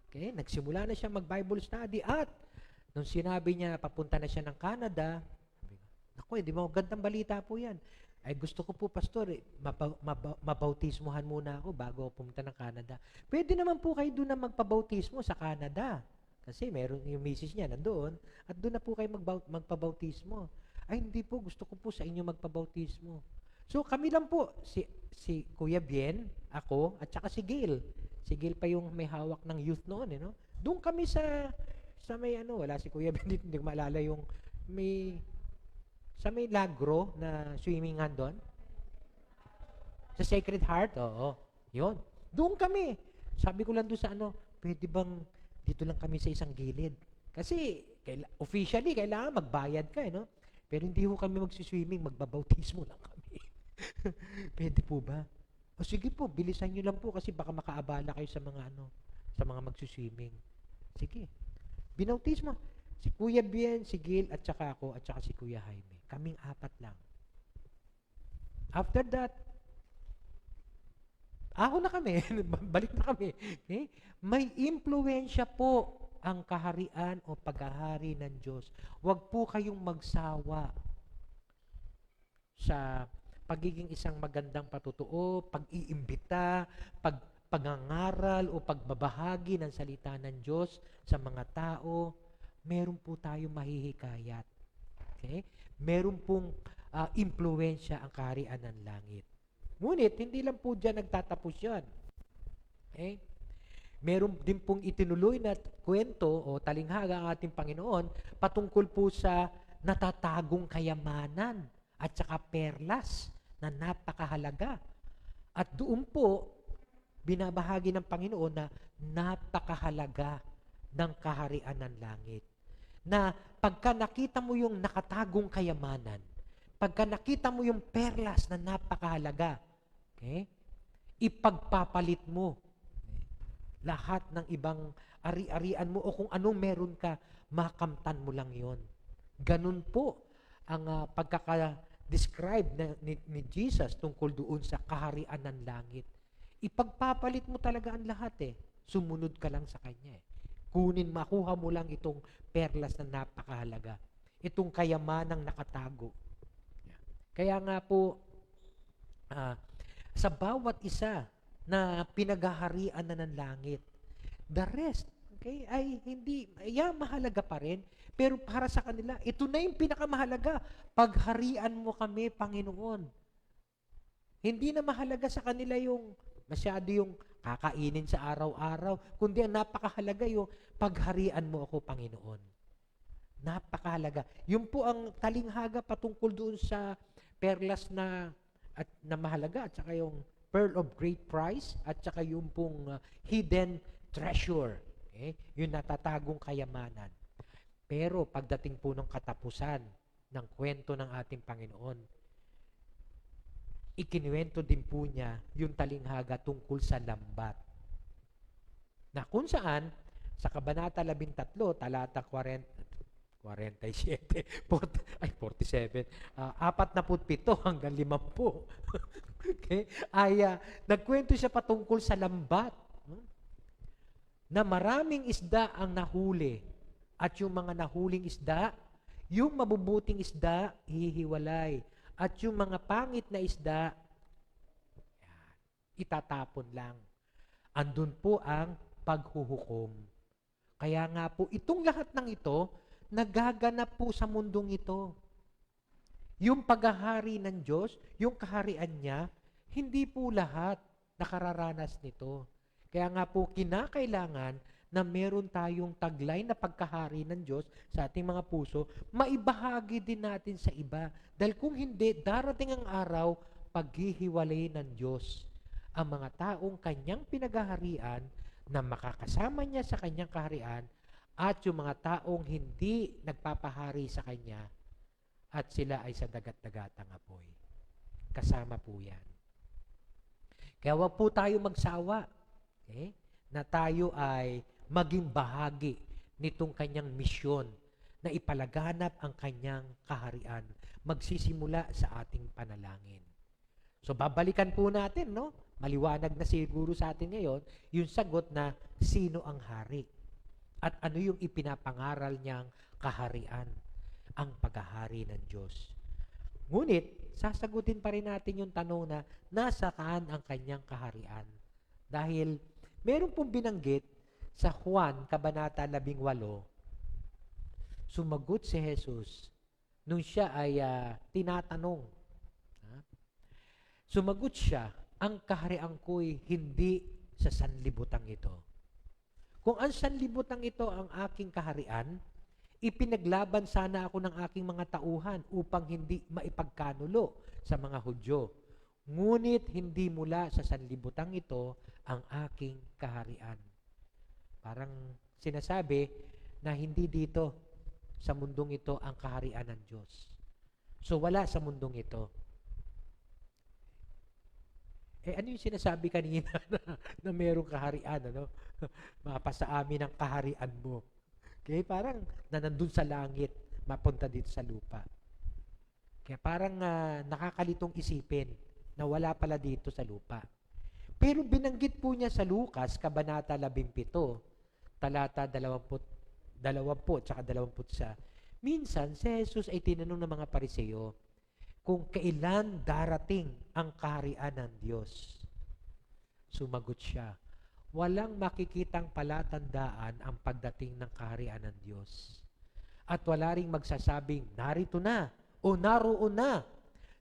okay, nagsimula na siya mag-Bible study at nung sinabi niya papunta na siya ng Canada, sabi ko, naku, di ba magandang balita po yan. Ay gusto ko po, Pastor, mabautismuhan muna ako bago ako pumunta ng Canada. Pwede naman po kayo doon na magpabautismo sa Canada. Kasi meron yung misis niya nandoon at doon na po kayo magpabautismo. Ay hindi po, gusto ko po sa inyo magpabautismo. So kami lang po, si Kuya Bien, ako, at saka si Gail. Si Gail pa yung may hawak ng youth noon, no? Doon kami sa may wala si Kuya Bien, hindi ko maalala yung sa may Lagro na swimmingan doon. Sa Sacred Heart, oo. Yun. Doon kami. Sabi ko lang doon sa pwede bang dito lang kami sa isang gilid? Kasi officially, kailangan magbayad ka, no? Pero hindi ko kami magsiswimming, magbabautismo lang kami. Pwede po ba? O sige po, bilisan nyo lang po kasi baka makaabala kayo sa mga sa mga magsiswimming. Sige. Binautismo. Si Kuya Bien, si Gil, at saka ako, at saka si Kuya Jaime. Kaming apat lang. After that, na kami. Balik na kami. Okay? May impluensya po ang kaharian o paghahari ng Diyos. Huwag po kayong magsawa sa pagiging isang magandang patutuo, pag-iimbita, pagangaral o pagbabahagi ng salita ng Diyos sa mga tao. Meron po tayong mahihikayat. Okay? Meron pong impluensya ang kaharian ng langit. Ngunit, hindi lang po dyan nagtatapos yan. Okay? Meron din pong itinuloy na kwento o talinghaga ang ating Panginoon patungkol po sa natatagong kayamanan at saka perlas na napakahalaga. At doon po, binabahagi ng Panginoon na napakahalaga ng kaharian ng langit. Na pagka nakita mo yung nakatagong kayamanan, pagka nakita mo yung perlas na napakahalaga, okay, ipagpapalit mo lahat ng ibang ari-arian mo o kung anong meron ka, makamtan mo lang yon. Ganun po ang pagkaka-describe ni Jesus tungkol doon sa kaharian ng langit. Ipagpapalit mo talaga ang lahat Sumunod ka lang sa Kanya makuha mo lang itong perlas na napakahalaga. Itong kayamanang nakatago. Kaya nga po, sa bawat isa na pinaghaharian na ng langit, the rest, okay, ay hindi, mahalaga pa rin, pero para sa kanila, ito na yung pinakamahalaga. Pagharian mo kami, Panginoon. Hindi na mahalaga sa kanila yung masyado yung kakainin sa araw-araw, kundi ang napakahalaga yung pagharian mo ako, Panginoon. Napakahalaga. Yun po ang talinghaga patungkol doon sa perlas na mahalaga at saka yung pearl of great price at saka yung pong hidden treasure. Okay? Yung natatagong kayamanan. Pero pagdating po ng katapusan ng kwento ng ating Panginoon, ikinuwento din po niya yung talinghaga tungkol sa lambat. Na kung saan, sa Kabanata 13, talata 47, 47, hanggang 50, okay, ay nagkwento siya patungkol sa lambat. Na maraming isda ang nahuli at yung mga nahuling isda, yung mabubuting isda, hihiwalay. At yung mga pangit na isda, itatapon lang. Andun po ang paghuhukom. Kaya nga po, itong lahat ng ito, nagaganap po sa mundong ito. Yung paghahari ng Diyos, yung kaharian niya, hindi po lahat nakararanas nito. Kaya nga po, kinakailangan na meron tayong taglay na pagkahari ng Diyos sa ating mga puso, maibahagi din natin sa iba. Dahil kung hindi, darating ang araw, paghihiwalay ng Diyos ang mga taong kanyang pinaghaharian na makakasama niya sa kanyang kaharian at yung mga taong hindi nagpapahari sa kanya at sila ay sa dagat-dagatang apoy. Kasama po yan. Kaya wag po tayo magsawa. Okay? Na tayo ay maging bahagi nitong kanyang misyon na ipalaganap ang kanyang kaharian. Magsisimula sa ating panalangin. So babalikan po natin, no? Maliwanag na siguro sa atin ngayon yung sagot na sino ang hari at ano yung ipinapangaral niyang kaharian, ang paghahari ng Diyos. Ngunit, sasagutin pa rin natin yung tanong na nasaan ang kanyang kaharian. Dahil meron pong binanggit sa Juan, Kabanata 18, sumagot si Jesus nung siya ay tinatanong. Sumagot siya, ang kaharian ko'y hindi sa sanlibutan ito. Kung ang sanlibutan ito ang aking kaharian, ipinaglaban sana ako ng aking mga tauhan upang hindi maipagkanulo sa mga Hudyo. Ngunit hindi mula sa sanlibutan ito ang aking kaharian. Parang sinasabi na hindi dito sa mundong ito ang kaharian ng Diyos. So wala sa mundong ito. Ano yung sinasabi kanina na mayroong kaharian, ano? Mapasa amin ang kaharian mo. Okay, parang nandun sa langit, mapunta dito sa lupa. Kaya parang nakakalitong isipin na wala pala dito sa lupa. Pero binanggit po niya sa Lucas, Kabanata 17, talata 20 tsaka 21. Minsan, si Jesus ay tinanong ng mga Pariseo kung kailan darating ang kaharian ng Diyos. Sumagot siya, walang makikitang palatandaan ang pagdating ng kaharian ng Diyos. At wala ring magsasabing, narito na o naroon na,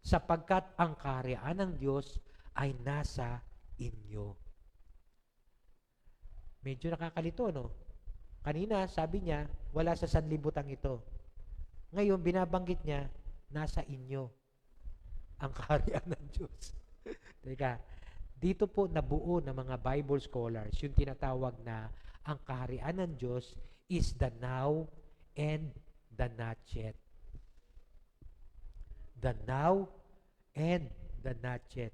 sapagkat ang kaharian ng Diyos ay nasa inyo. Medyo nakakalito, no? Kanina, sabi niya, wala sa sanlibutan ito. Ngayon, binabanggit niya, nasa inyo ang kaharian ng Diyos. Teka, dito po nabuo ng mga Bible scholars yung tinatawag na ang kaharian ng Diyos is the now and the not yet. The now and the not yet.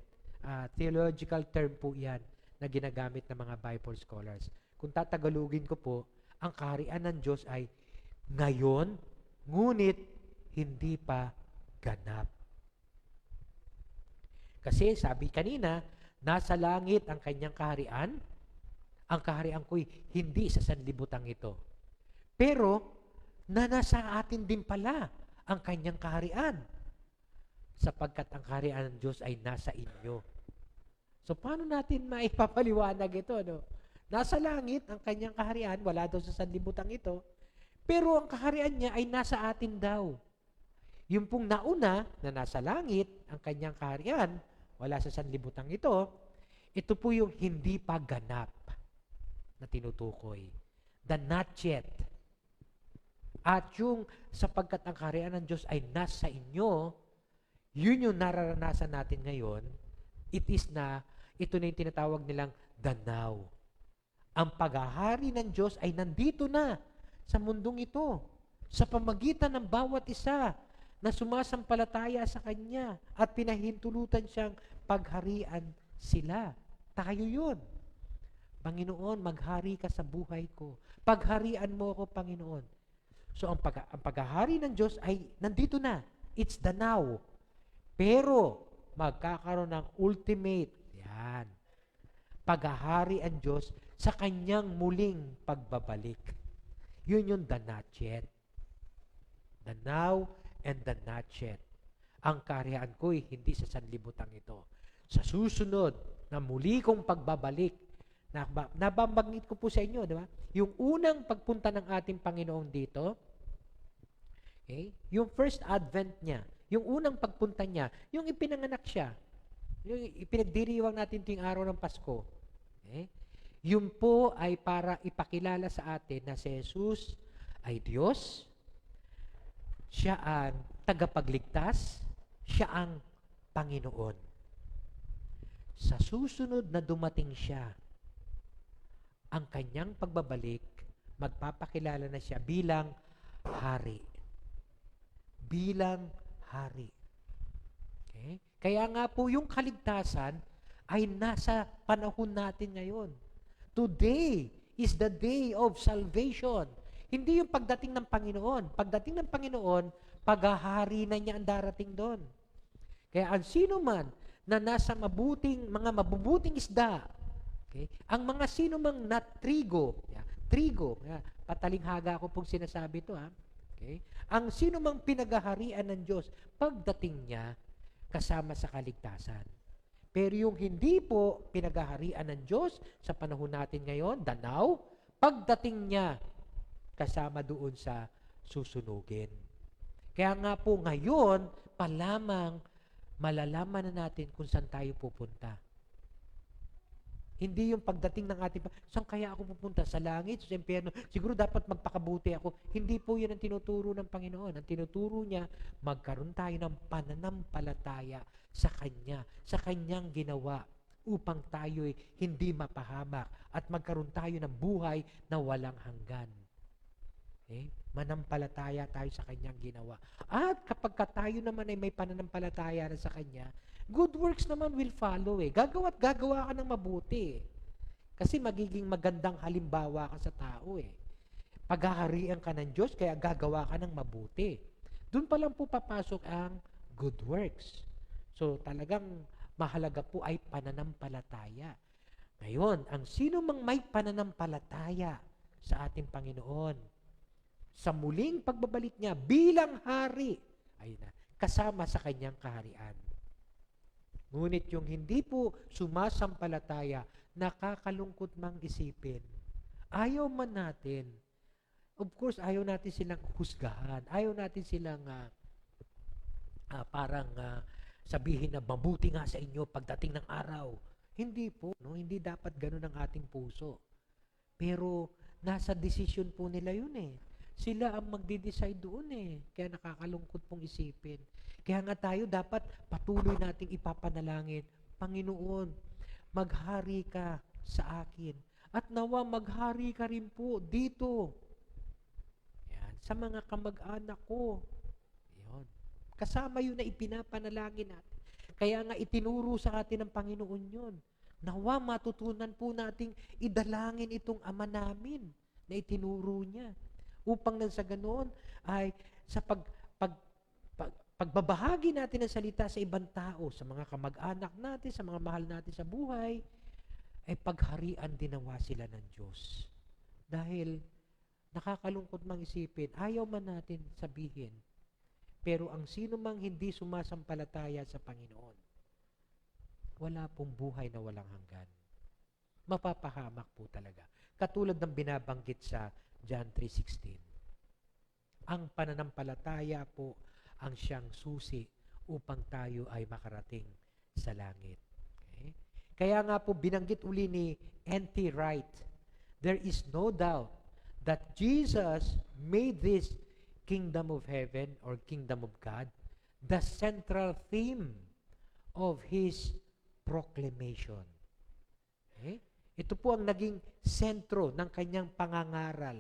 Theological term po yan na ginagamit ng mga Bible scholars. Kung tatagalugin ko po, ang kaharian ng Diyos ay ngayon, ngunit hindi pa ganap. Kasi sabi kanina, nasa langit ang kanyang kaharian, ang kaharian ko'y hindi sa sanlibutan ito. Pero, nasa atin din pala ang kanyang kaharian, sapagkat ang kaharian ng Diyos ay nasa inyo. So, paano natin maipapaliwanag ito? No? Nasa langit ang kanyang kaharian, wala daw sa sanlibutan ito, pero ang kaharian niya ay nasa atin daw. Yung pong nauna na nasa langit ang kanyang kaharian, wala sa sanlibutan ito po yung hindi pa ganap na tinutukoy. The not yet. At yung sapagkat ang kaharian ng Diyos ay nasa inyo, yun yung nararanasan natin ngayon, ito na yung tinatawag nilang the now. Ang paghahari ng Diyos ay nandito na sa mundong ito, sa pamagitan ng bawat isa na sumasampalataya sa Kanya at pinahintulutan siyang pagharian sila. Tayo yun. Panginoon, maghari ka sa buhay ko. Pagharian mo ako, Panginoon. So, ang paghahari ng Diyos ay nandito na. It's the now. Pero, magkakaroon ng ultimate, yan, paghahari ang Diyos sa Kanyang muling pagbabalik. Yun yung the not yet. The now and the not yet. Ang kaharian ko'y hindi sa sanlibutan ito. Sa susunod na muli kong pagbabalik, nababanggit ko po sa inyo, di ba? Yung unang pagpunta ng ating Panginoon dito, okay? Yung first advent niya, yung unang pagpunta niya, yung ipinanganak siya, yung ipinagdiriwang natin tuwing araw ng Pasko, okay? Yun po ay para ipakilala sa atin na si Jesus ay Diyos, siya ang tagapagligtas, siya ang Panginoon. Sa susunod na dumating siya, ang kanyang pagbabalik, magpapakilala na siya bilang hari. Bilang hari. Okay? Kaya nga po yung kaligtasan ay nasa panahon natin ngayon. Today is the day of salvation. Hindi yung pagdating ng Panginoon. Pagdating ng Panginoon, paghahari na niya ang darating doon. Kaya ang sino man na nasa mga mabubuting isda, okay, ang mga sino mang na trigo, patalinghaga ko pong sinasabi ito, okay, ang sino mang pinaghaharian ng Diyos, pagdating niya, kasama sa kaligtasan. Pero yung hindi po pinaghaharian ng Diyos sa panahon natin ngayon, danaw, pagdating niya, kasama doon sa susunugin. Kaya nga po ngayon, palamang malalaman na natin kung saan tayo pupunta. Hindi yung pagdating ng ating, saan kaya ako pupunta? Sa langit, sa impyerno? Siguro dapat magpakabuti ako. Hindi po yun ang tinuturo ng Panginoon. Ang tinuturo niya, magkaroon tayo ng pananampalataya sa Kanya, sa Kanyang ginawa, upang tayo'y hindi mapahamak at magkaroon tayo ng buhay na walang hanggan. Okay? Manampalataya tayo sa Kanyang ginawa. At kapag tayo naman ay may pananampalataya na sa Kanya, good works naman will follow. Gagawa't gagawa ka ng mabuti. Kasi magiging magandang halimbawa ka sa tao. Paghaharian ka ng Diyos, kaya gagawa ka ng mabuti. Doon pa lang po papasok ang good works. So talagang mahalaga po ay pananampalataya. Ngayon, ang sino mang may pananampalataya sa ating Panginoon, sa muling pagbabalik niya bilang hari, ayun na, kasama sa kanyang kaharian. Ngunit yung hindi po sumasampalataya, nakakalungkot mang isipin. Ayaw man natin, of course, ayaw natin silang husgahan. Ayaw natin silang sabihin na mabuti nga sa inyo pagdating ng araw. Hindi po, no? Hindi dapat ganun ang ating puso. Pero nasa desisyon po nila yun Sila ang magde-decide doon Kaya nakakalungkot pong isipin. Kaya nga tayo dapat patuloy nating ipapanalangin, Panginoon, maghari ka sa akin. At nawa maghari ka rin po dito. Yan, sa mga kamag-anak ko. Yan. Kasama yun na ipinapanalangin natin. Kaya nga itinuro sa atin ng Panginoon yun. Nawa matutunan po nating idalangin itong Ama namin na itinuro niya. Upang nang sa ganoon ay sa pagbabahagi natin ng salita sa ibang tao, sa mga kamag-anak natin, sa mga mahal natin sa buhay, ay pagharian din nawa sila ng Diyos. Dahil nakakalungkot mang isipin, ayaw man natin sabihin, pero ang sino mang hindi sumasampalataya sa Panginoon, wala pong buhay na walang hanggan. Mapapahamak po talaga. Katulad ng binabanggit sa John 3:16. Ang pananampalataya po ang siyang susi upang tayo ay makarating sa langit. Okay? Kaya nga po binanggit uli ni N.T. Wright, there is no doubt that Jesus made this kingdom of heaven or kingdom of God the central theme of His proclamation. Okay? Ito po ang naging sentro ng kanyang pangangaral.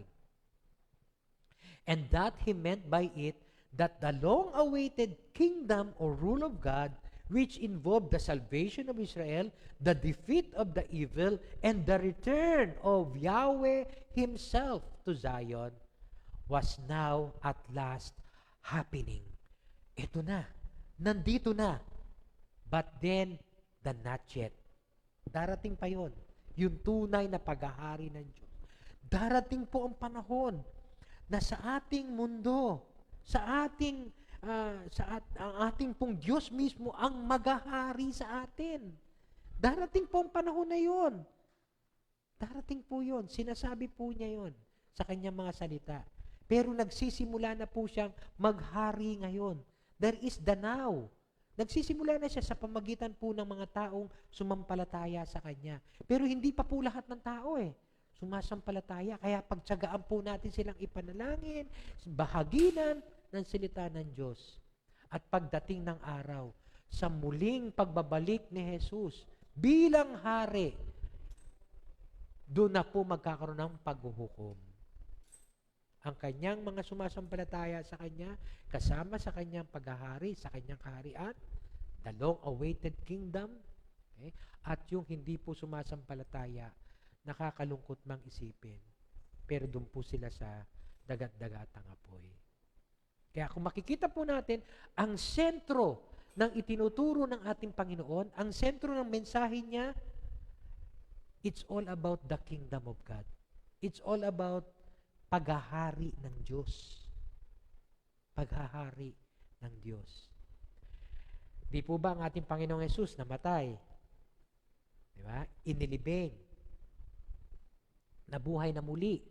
And that He meant by it that the long-awaited kingdom or rule of God, which involved the salvation of Israel, the defeat of the evil, and the return of Yahweh Himself to Zion, was now at last happening. Ito na. Nandito na. But then, the not yet. Darating pa yon. Yung tunay na paghahari ng Diyos. Darating po ang panahon na sa ating mundo, ang ating pong Diyos mismo ang maghahari sa atin. Darating po ang panahon na yon. Darating po yon. Sinasabi po niya yon sa kanyang mga salita. Pero nagsisimula na po siyang maghari ngayon. There is the now. Nagsisimula na siya sa pamagitan po ng mga taong sumampalataya sa Kanya. Pero hindi pa po lahat ng tao sumasampalataya. Kaya pagtsagaan po natin silang ipanalangin, bahaginan ng salita ng Diyos. At pagdating ng araw, sa muling pagbabalik ni Jesus bilang hari, doon na po magkakaroon ng paghuhukom. Ang kanyang mga sumasampalataya sa Kanya, kasama sa Kanyang paghahari, sa Kanyang kaharian, the long-awaited kingdom, okay? At yung hindi po sumasampalataya, nakakalungkot mang isipin. Pero doon po sila sa dagat-dagatang apoy. Kaya kung makikita po natin, ang sentro ng itinuturo ng ating Panginoon, ang sentro ng mensahe niya, it's all about the kingdom of God. It's all about paghahari ng Diyos. Paghahari ng Diyos. Di po ba ang ating Panginoong Hesus namatay? Di ba? Inilibing. Nabuhay na muli.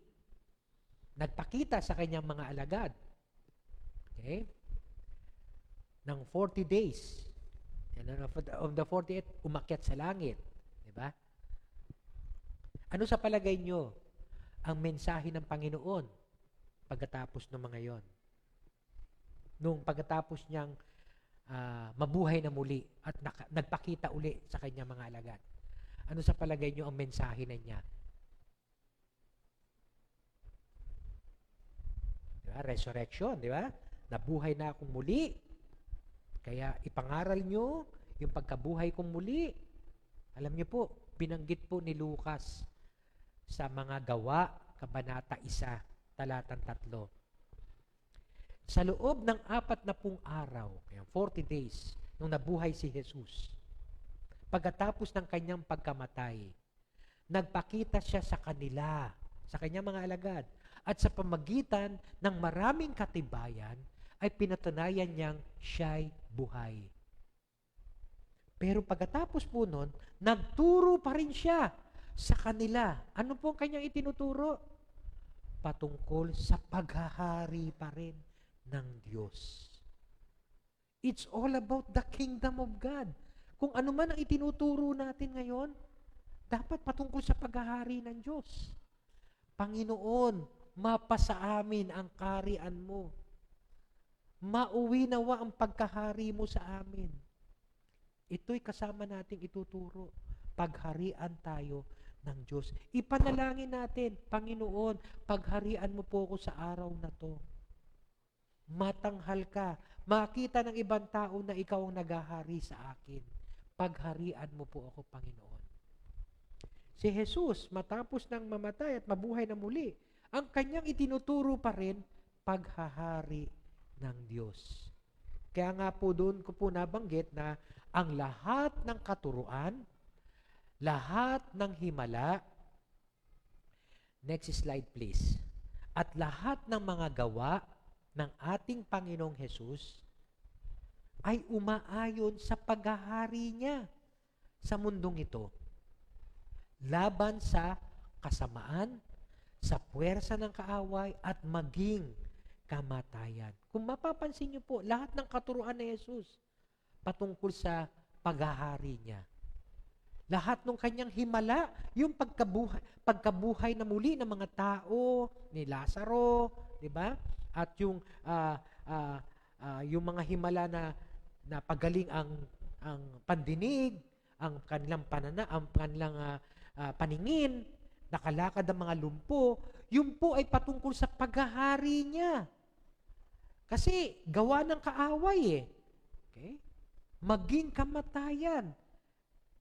Nagpakita sa kanyang mga alagad. Okay? Ng 40 days. Of the 48, umakyat sa langit. Di ba? Ano sa palagay nyo ang mensahe ng Panginoon pagkatapos ng mga yon? Nung pagkatapos niyang mabuhay na muli at nagpakita uli sa kanyang mga alagad. Ano sa palagay nyo ang mensahe na niya? Diba? Resurrection, di ba? Nabuhay na akong muli. Kaya ipangaral nyo yung pagkabuhay kong muli. Alam niyo po, binanggit po ni Lucas sa mga gawa, kabanata 1, talatang 3. Sa loob ng 40 araw, 40 days, nung nabuhay si Jesus, pagkatapos ng kanyang pagkamatay, nagpakita siya sa kanila, sa kanyang mga alagad, at sa pamagitan ng maraming katibayan, ay pinatunayan niyang siya'y buhay. Pero pagkatapos po nun, nagturo pa rin siya sa kanila. Ano po ang kanyang itinuturo? Patungkol sa paghahari pa rin ng Diyos. It's all about the kingdom of God. Kung ano man ang itinuturo natin ngayon, dapat patungkol sa paghahari ng Diyos. Panginoon, mapasa amin ang kaharian mo. Mauwi nawa ang pagkahari mo sa amin. Ito'y kasama nating ituturo. Pagharian tayo ng Diyos. Ipanalangin natin, Panginoon, pagharian mo po ako sa araw na to. Matanghal ka. Makita ng ibang tao na ikaw ang naghahari sa akin. Pagharian mo po ako, Panginoon. Si Jesus, matapos nang mamatay at mabuhay na muli, ang kanyang itinuturo pa rin, paghahari ng Diyos. Kaya nga po doon ko po nabanggit na ang lahat ng katuruan, lahat ng himala, next slide please, at lahat ng mga gawa ng ating Panginoong Hesus ay umaayon sa paghahari niya sa mundong ito. Laban sa kasamaan, sa puwersa ng kaaway, at maging kamatayan. Kung mapapansin niyo po, lahat ng katuruan ni Jesus patungkol sa paghahari niya. Lahat ng kanyang himala, yung pagkabuhay na muli ng mga tao, ni Lazaro, di ba? At yung mga himala na pagaling ang pandinig, ang kanilang paningin, nakalakad ang mga lumpo, yun po ay patungkol sa paghahari niya. Kasi gawa ng kaaway eh. Okay? Maging kamatayan.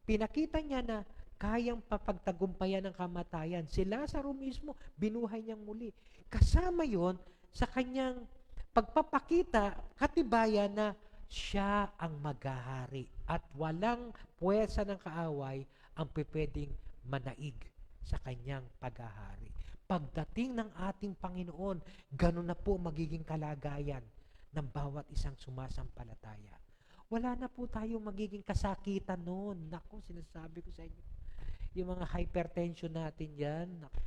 Pinakita niya na kayang papagtagumpayan ng kamatayan. Si Lazaro mismo, binuhay niyang muli. Kasama yon sa kanyang pagpapakita, katibayan na siya ang maghahari at walang puwersa ng kaaway ang pwedeng manaig sa kanyang paghahari. Pagdating ng ating Panginoon, ganun na po magiging kalagayan ng bawat isang sumasampalataya. Wala na po tayong magiging kasakitan noon. Naku, sinasabi ko sa inyo. Yung mga hypertension natin dyan, naku,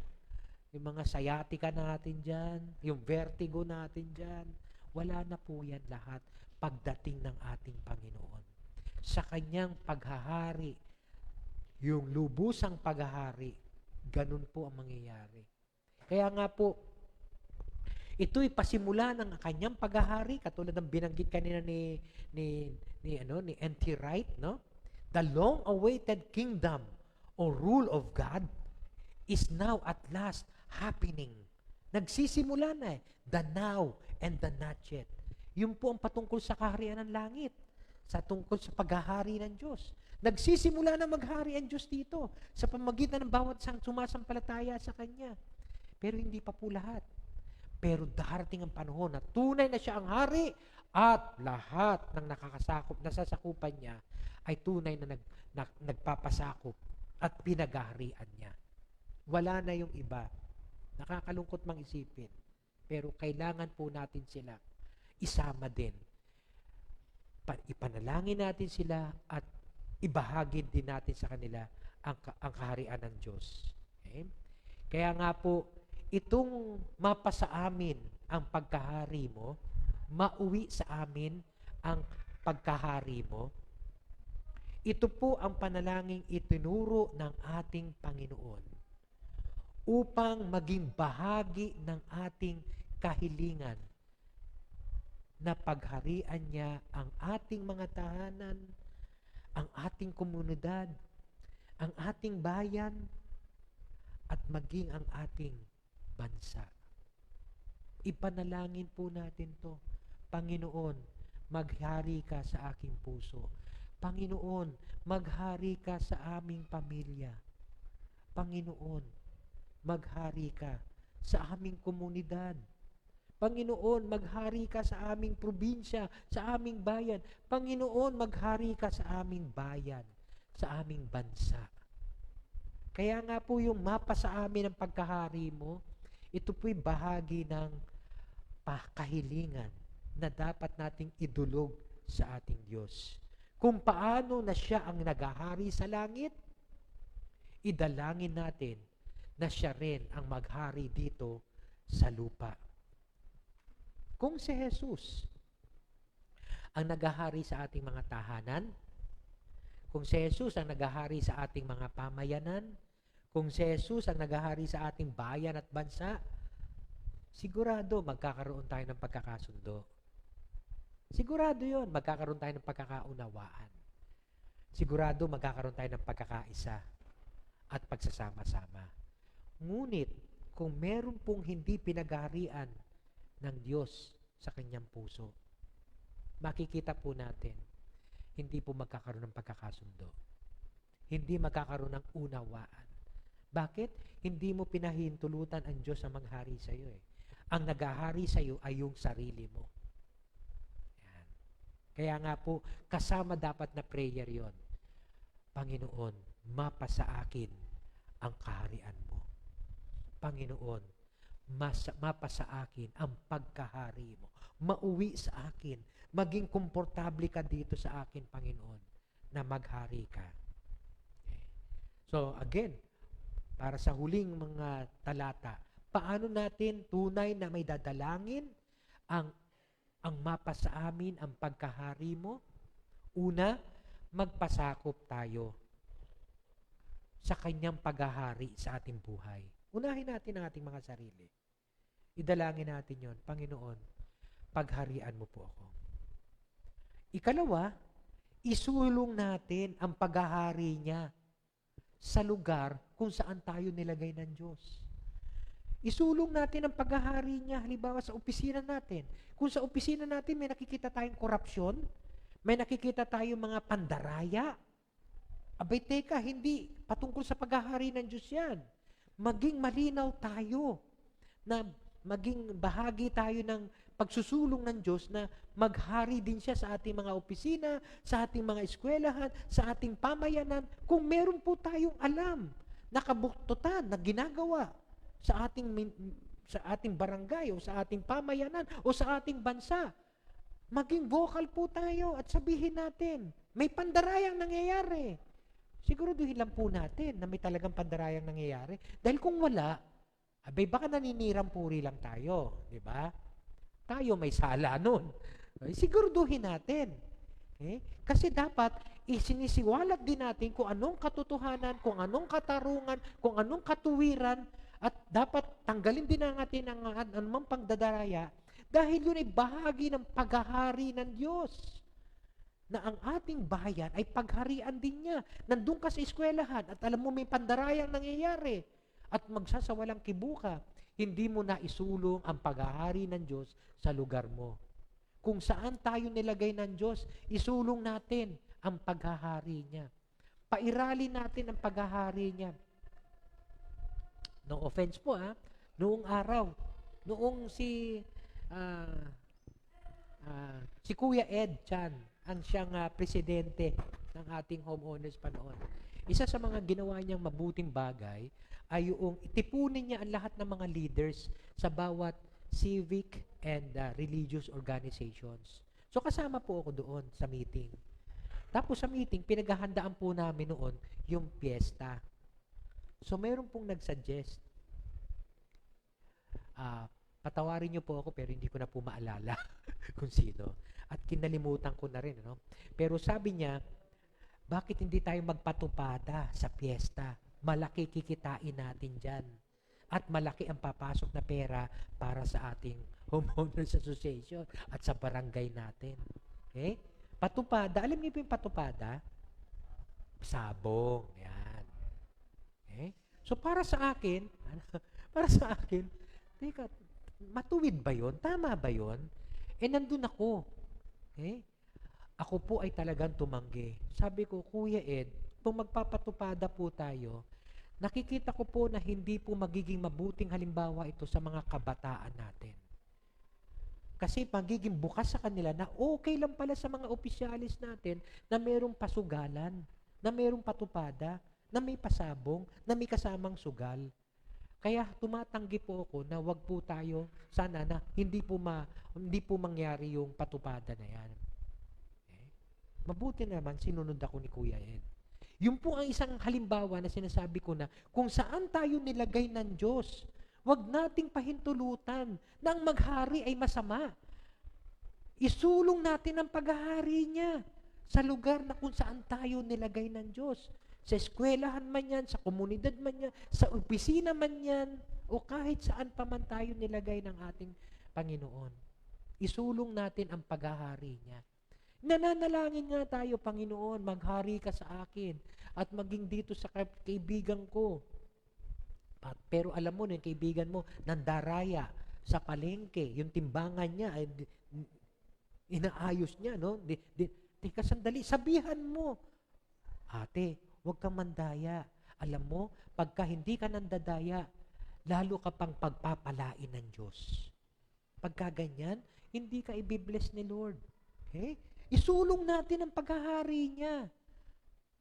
yung mga sciatica natin dyan, yung vertigo natin dyan, wala na po yan lahat pagdating ng ating Panginoon. Sa kanyang paghahari, yung lubusang paghahari, ganun po ang mangyayari. Kaya nga po, ito'y pasimula ng kanyang paghahari, katulad ng binanggit kanina ni N.T. Wright, no? The long-awaited kingdom or rule of God is now at last happening. Nagsisimula na eh. The now and the not yet. Yun po ang patungkol sa kaharian ng langit. Sa tungkol sa paghahari ng Diyos. Nagsisimula na maghari ang Diyos dito sa pamamagitan ng bawat isang sumasampalataya sa Kanya. Pero hindi pa po lahat. Pero darating ang panahon na tunay na siya ang hari at lahat ng nasasakupan niya ay tunay na nagpapasakop at pinaghaharian niya. Wala na yung iba. Nakakalungkot mang isipin. Pero kailangan po natin sila isama din. Ipanalangin natin sila at ibahagi din natin sa kanila ang kaharian ng Diyos. Okay? Kaya nga po, itong mapasa amin ang pagkahari mo, mauwi sa amin ang pagkahari mo, ito po ang panalangin itinuro ng ating Panginoon upang maging bahagi ng ating kahilingan na pagharian niya ang ating mga tahanan, ang ating komunidad, ang ating bayan, at maging ang ating bansa. Ipanalangin po natin to. Panginoon, maghari ka sa aking puso. Panginoon, maghari ka sa aming pamilya. Panginoon, maghari ka sa aming komunidad. Panginoon, maghari ka sa aming probinsya, sa aming bayan. Panginoon, maghari ka sa aming bayan, sa aming bansa. Kaya nga po yung mapa sa amin ang pagkahari mo, ito po'y bahagi ng kahilingan na dapat nating idulog sa ating Diyos. Kung paano na siya ang naghahari sa langit, idalangin natin na siya rin ang maghari dito sa lupa. Kung si Jesus ang naghahari sa ating mga tahanan, kung si Jesus ang naghahari sa ating mga pamayanan, kung si Jesus ang naghahari sa ating bayan at bansa, sigurado magkakaroon tayo ng pagkakasundo. Sigurado yon, magkakaroon tayo ng pagkakaunawaan. Sigurado magkakaroon tayo ng pagkakaisa at pagsasama-sama. Ngunit, kung meron pong hindi pinaghaharian ng Diyos sa kanyang puso, makikita po natin, hindi po magkakaroon ng pagkakasundo. Hindi magkakaroon ng unawaan. Bakit? Hindi mo pinahintulutan ang Diyos na maghari sa iyo. Ang naghahari sa iyo ay yung sarili mo. Yan. Kaya nga po, kasama dapat na prayer yon. Panginoon, mapa sa akin ang kaharian mo. Panginoon, mapa sa akin ang pagkahari mo. Mauwi sa akin. Maging komportable ka dito sa akin, Panginoon, na maghari ka. Okay. So, again, para sa huling mga talata, paano natin tunay na may dadalangin ang mapa sa amin, ang pagkahari mo? Una, magpasakop tayo sa kanyang paghahari sa ating buhay. Unahin natin ang ating mga sarili. Idalangin natin yon, Panginoon, pagharian mo po ako. Ikalawa, isulong natin ang paghahari niya sa lugar kung saan tayo nilagay ng Diyos. Isulong natin ang paghahari niya, halimbawa sa opisina natin. Kung sa opisina natin may nakikita tayong korupsyon, may nakikita tayong mga pandaraya, abay teka, hindi patungkol sa paghahari ng Diyos yan. Maging malinaw tayo na maging bahagi tayo ng pagsusulong ng Diyos na maghari din siya sa ating mga opisina, sa ating mga eskwelahan, sa ating pamayanan, kung meron po tayong alam, nakabuktutan, na ginagawa sa ating barangay o sa ating pamayanan o sa ating bansa. Maging vocal po tayo at sabihin natin, may pandarayang nangyayari. Siguraduhin lang po natin na may talagang pandarayang nangyayari. Dahil kung wala, abay baka naninirang puri lang tayo, di ba? Tayo may sala nun. Siguraduhin natin. Okay? Kasi dapat isinisiwalat din natin kung anong katotohanan, kung anong katarungan, kung anong katuwiran, at dapat tanggalin din natin ang anumang pangdadaraya dahil yun ay bahagi ng paghahari ng Diyos. Na ang ating bayan ay pagharian din niya. Nandun ka sa eskwelahan at alam mo may pandarayang nangyayari at magsasawalang kibuka, hindi mo na isulong ang paghahari ng Diyos sa lugar mo. Kung saan tayo nilagay ng Diyos, isulong natin ang paghahari niya. Pairali natin ang paghahari niya. No offense po noong araw, Noong ah, si Kuya Ed Chan, ang siyang presidente ng ating homeowners pa noon. Isa sa mga ginawa niyang mabuting bagay ay yung itipunin niya ang lahat ng mga leaders sa bawat civic and religious organizations. So kasama po ako doon sa meeting. Tapos sa meeting, pinaghahandaan po namin noon yung piyesta. So meron pong nag-suggest, patawarin niyo po ako pero hindi ko na po maalala kung sino. At kinalimutan ko na rin. No? Pero sabi niya, bakit hindi tayo magpatupada sa piyesta? Malaki kikitain natin dyan. At malaki ang papasok na pera para sa ating homeowners association at sa barangay natin. Okay? Patupada. Alam niyo po yung patupada? Sabong. Yan. Okay? So para sa akin, teka, matuwid ba yun? Tama ba yun? Nandun ako. Okay? Ako po ay talagang tumanggi. Sabi ko, Kuya Ed, kung magpapatupada po tayo, nakikita ko po na hindi po magiging mabuting halimbawa ito sa mga kabataan natin. Kasi magiging bukas sa kanila na okay lang pala sa mga opisyalis natin na mayroong pasugalan, na mayroong patupada, na may pasabong, na may kasamang sugal. Kaya tumatanggi po ako na wag po tayo, sana na hindi po mangyari yung patupada na yan. Okay? Mabuti naman, sinunod ako ni Kuya Ed. Yun po ang isang halimbawa na sinasabi ko na kung saan tayo nilagay ng Diyos, wag nating pahintulutan na ang maghari ay masama. Isulong natin ang paghahari niya sa lugar na kung saan tayo nilagay ng Diyos. Sa eskwelahan man yan, sa komunidad man yan, sa opisina man yan, o kahit saan pa man tayo nilagay ng ating Panginoon. Isulong natin ang paghahari niya. Nananalangin nga tayo, Panginoon, maghari ka sa akin at maging dito sa kaibigan ko. Pero alam mo, yung kaibigan mo, nandaraya sa palengke, yung timbangan niya, ay, inaayos niya, no? Teka, sandali, sabihan mo, ate, huwag kang mandaya. Alam mo, pagka hindi ka nandadaya, lalo ka pang pagpapalain ng Diyos. Pagka ganyan, hindi ka i-bless ni Lord. Okay? Isulong natin ang paghahari niya.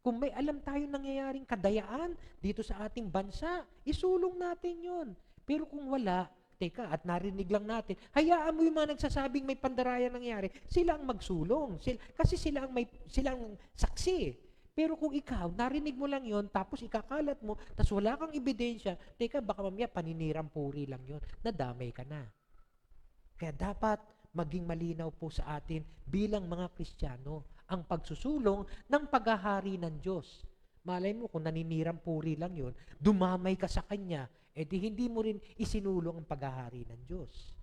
Kung may alam tayo nangyayaring kadayaan dito sa ating bansa, isulong natin yon. Pero kung wala, teka, at narinig lang natin, hayaan mo yung mga nagsasabing may pandaraya nangyari, sila ang magsulong. Kasi sila ang saksi. Pero kung ikaw, narinig mo lang yon, tapos ikakalat mo, tapos wala kang ebidensya, teka, baka mamaya paninirang puri lang yon, nadamay ka na. Kaya dapat maging malinaw po sa atin bilang mga Kristiyano ang pagsusulong ng paghahari ng Diyos. Malay mo kung naninirang puri lang yon, dumamay ka sa Kanya, edi hindi mo rin isinulong ang paghahari ng Diyos.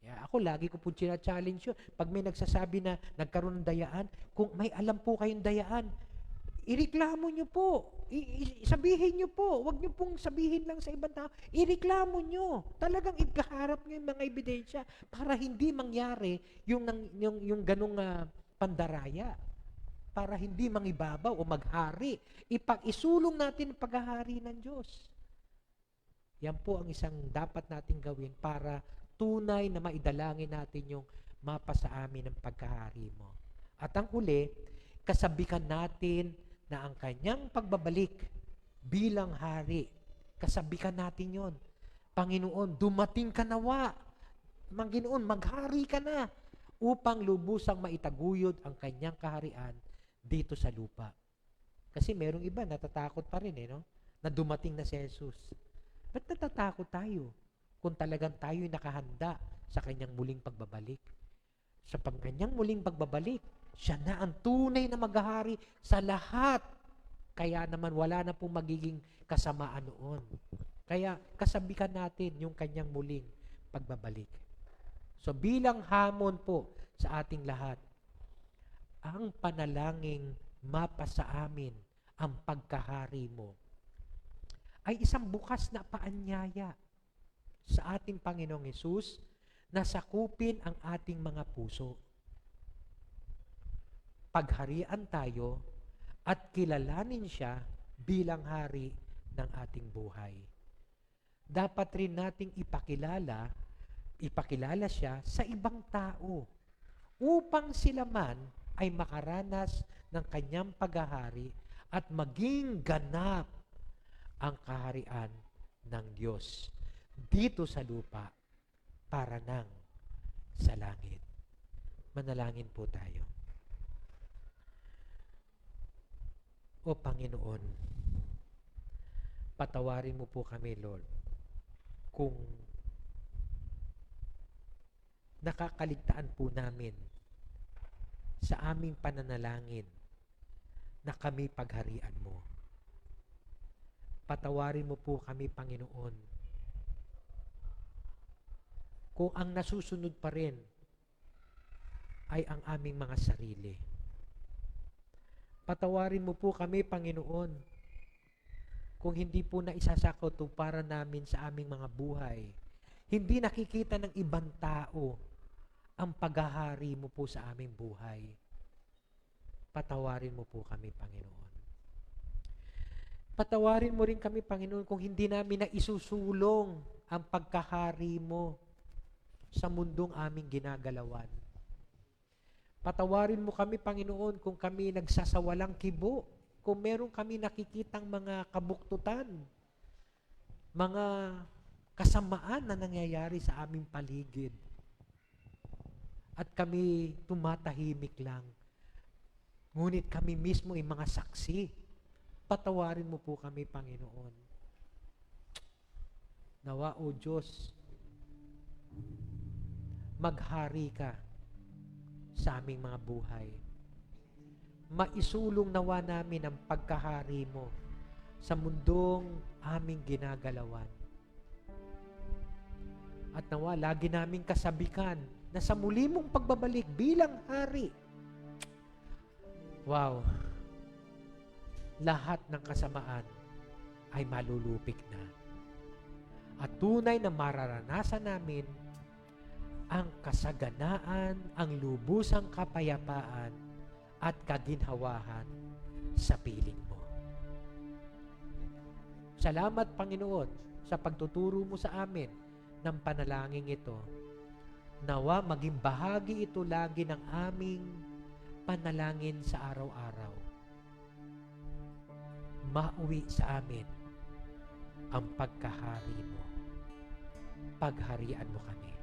Ako lagi ko po challenge yun. Pag may nagsasabi na nagkaroon ng dayaan, kung may alam po kayong dayaan, ireklamo nyo po. Sabihin nyo po. Huwag nyo pong sabihin lang sa ibang tao. Ireklamo nyo. Talagang ikaharap nyo yung mga ebidensya para hindi mangyari yung ganong pandaraya. Para hindi mangibabaw o maghari. Isulong natin ang paghahari ng Diyos. Yan po ang isang dapat nating gawin para tunay na maidalangin natin yung mapasa amin ng pagkahari mo. At ang huli, kasabikan natin na ang kanyang pagbabalik bilang hari, kasabikan natin yon. Panginoon, dumating ka nawa. Panginoon, maghari ka na upang lubusang maitaguyod ang kanyang kaharian dito sa lupa. Kasi merong iba, natatakot pa rin no? Na dumating na si Jesus. Ba't natatakot tayo? Kung talagang tayo'y nakahanda sa kanyang muling pagbabalik. Sa kanyang muling pagbabalik, siya na ang tunay na maghahari sa lahat. Kaya naman wala na pong magiging kasamaan noon. Kaya kasabikan natin yung kanyang muling pagbabalik. So bilang hamon po sa ating lahat, ang panalangin mapasa amin ang pagkahari mo ay isang bukas na paanyaya sa ating Panginoong Hesus na sakupin ang ating mga puso. Pagharian tayo at kilalanin siya bilang hari ng ating buhay. dapat rin nating ipakilala siya sa ibang tao upang sila man ay makaranas ng kanyang paghahari at maging ganap ang kaharian ng Diyos dito sa lupa para nang sa langit. Manalangin po tayo. O Panginoon, patawarin mo po kami, Lord, kung nakakaligtaan po namin sa aming pananalangin na kami pagharian mo. Patawarin mo po kami, Panginoon, kung ang nasusunod pa rin ay ang aming mga sarili. Patawarin mo po kami, Panginoon, kung hindi po na isasakatuparan namin sa aming mga buhay. Hindi nakikita ng ibang tao ang paghahari mo po sa aming buhay. Patawarin mo po kami, Panginoon. Patawarin mo rin kami, Panginoon, kung hindi namin na isusulong ang pagkahari mo sa mundong aming ginagalawan. Patawarin mo kami, Panginoon, kung kami nagsasawalang kibo, kung meron kami nakikitang mga kabuktutan, mga kasamaan na nangyayari sa aming paligid. At kami tumatahimik lang. Ngunit kami mismo ay mga saksi. Patawarin mo po kami, Panginoon. Nawa, O Diyos, maghari ka sa aming mga buhay. Maisulong nawa namin ang pagkahari mo sa mundong aming ginagalawan. At nawa, lagi naming kasabikan na sa muli mong pagbabalik bilang hari. Wow! Lahat ng kasamaan ay malulupik na. At tunay na mararanasan namin ang kasaganaan, ang lubusang kapayapaan at kaginhawahan sa piling mo. Salamat, Panginoon, sa pagtuturo mo sa amin ng panalangin ito. Nawa maging bahagi ito lagi ng aming panalangin sa araw-araw. Mauwi sa amin ang pagkahari mo. Pagharian mo kami.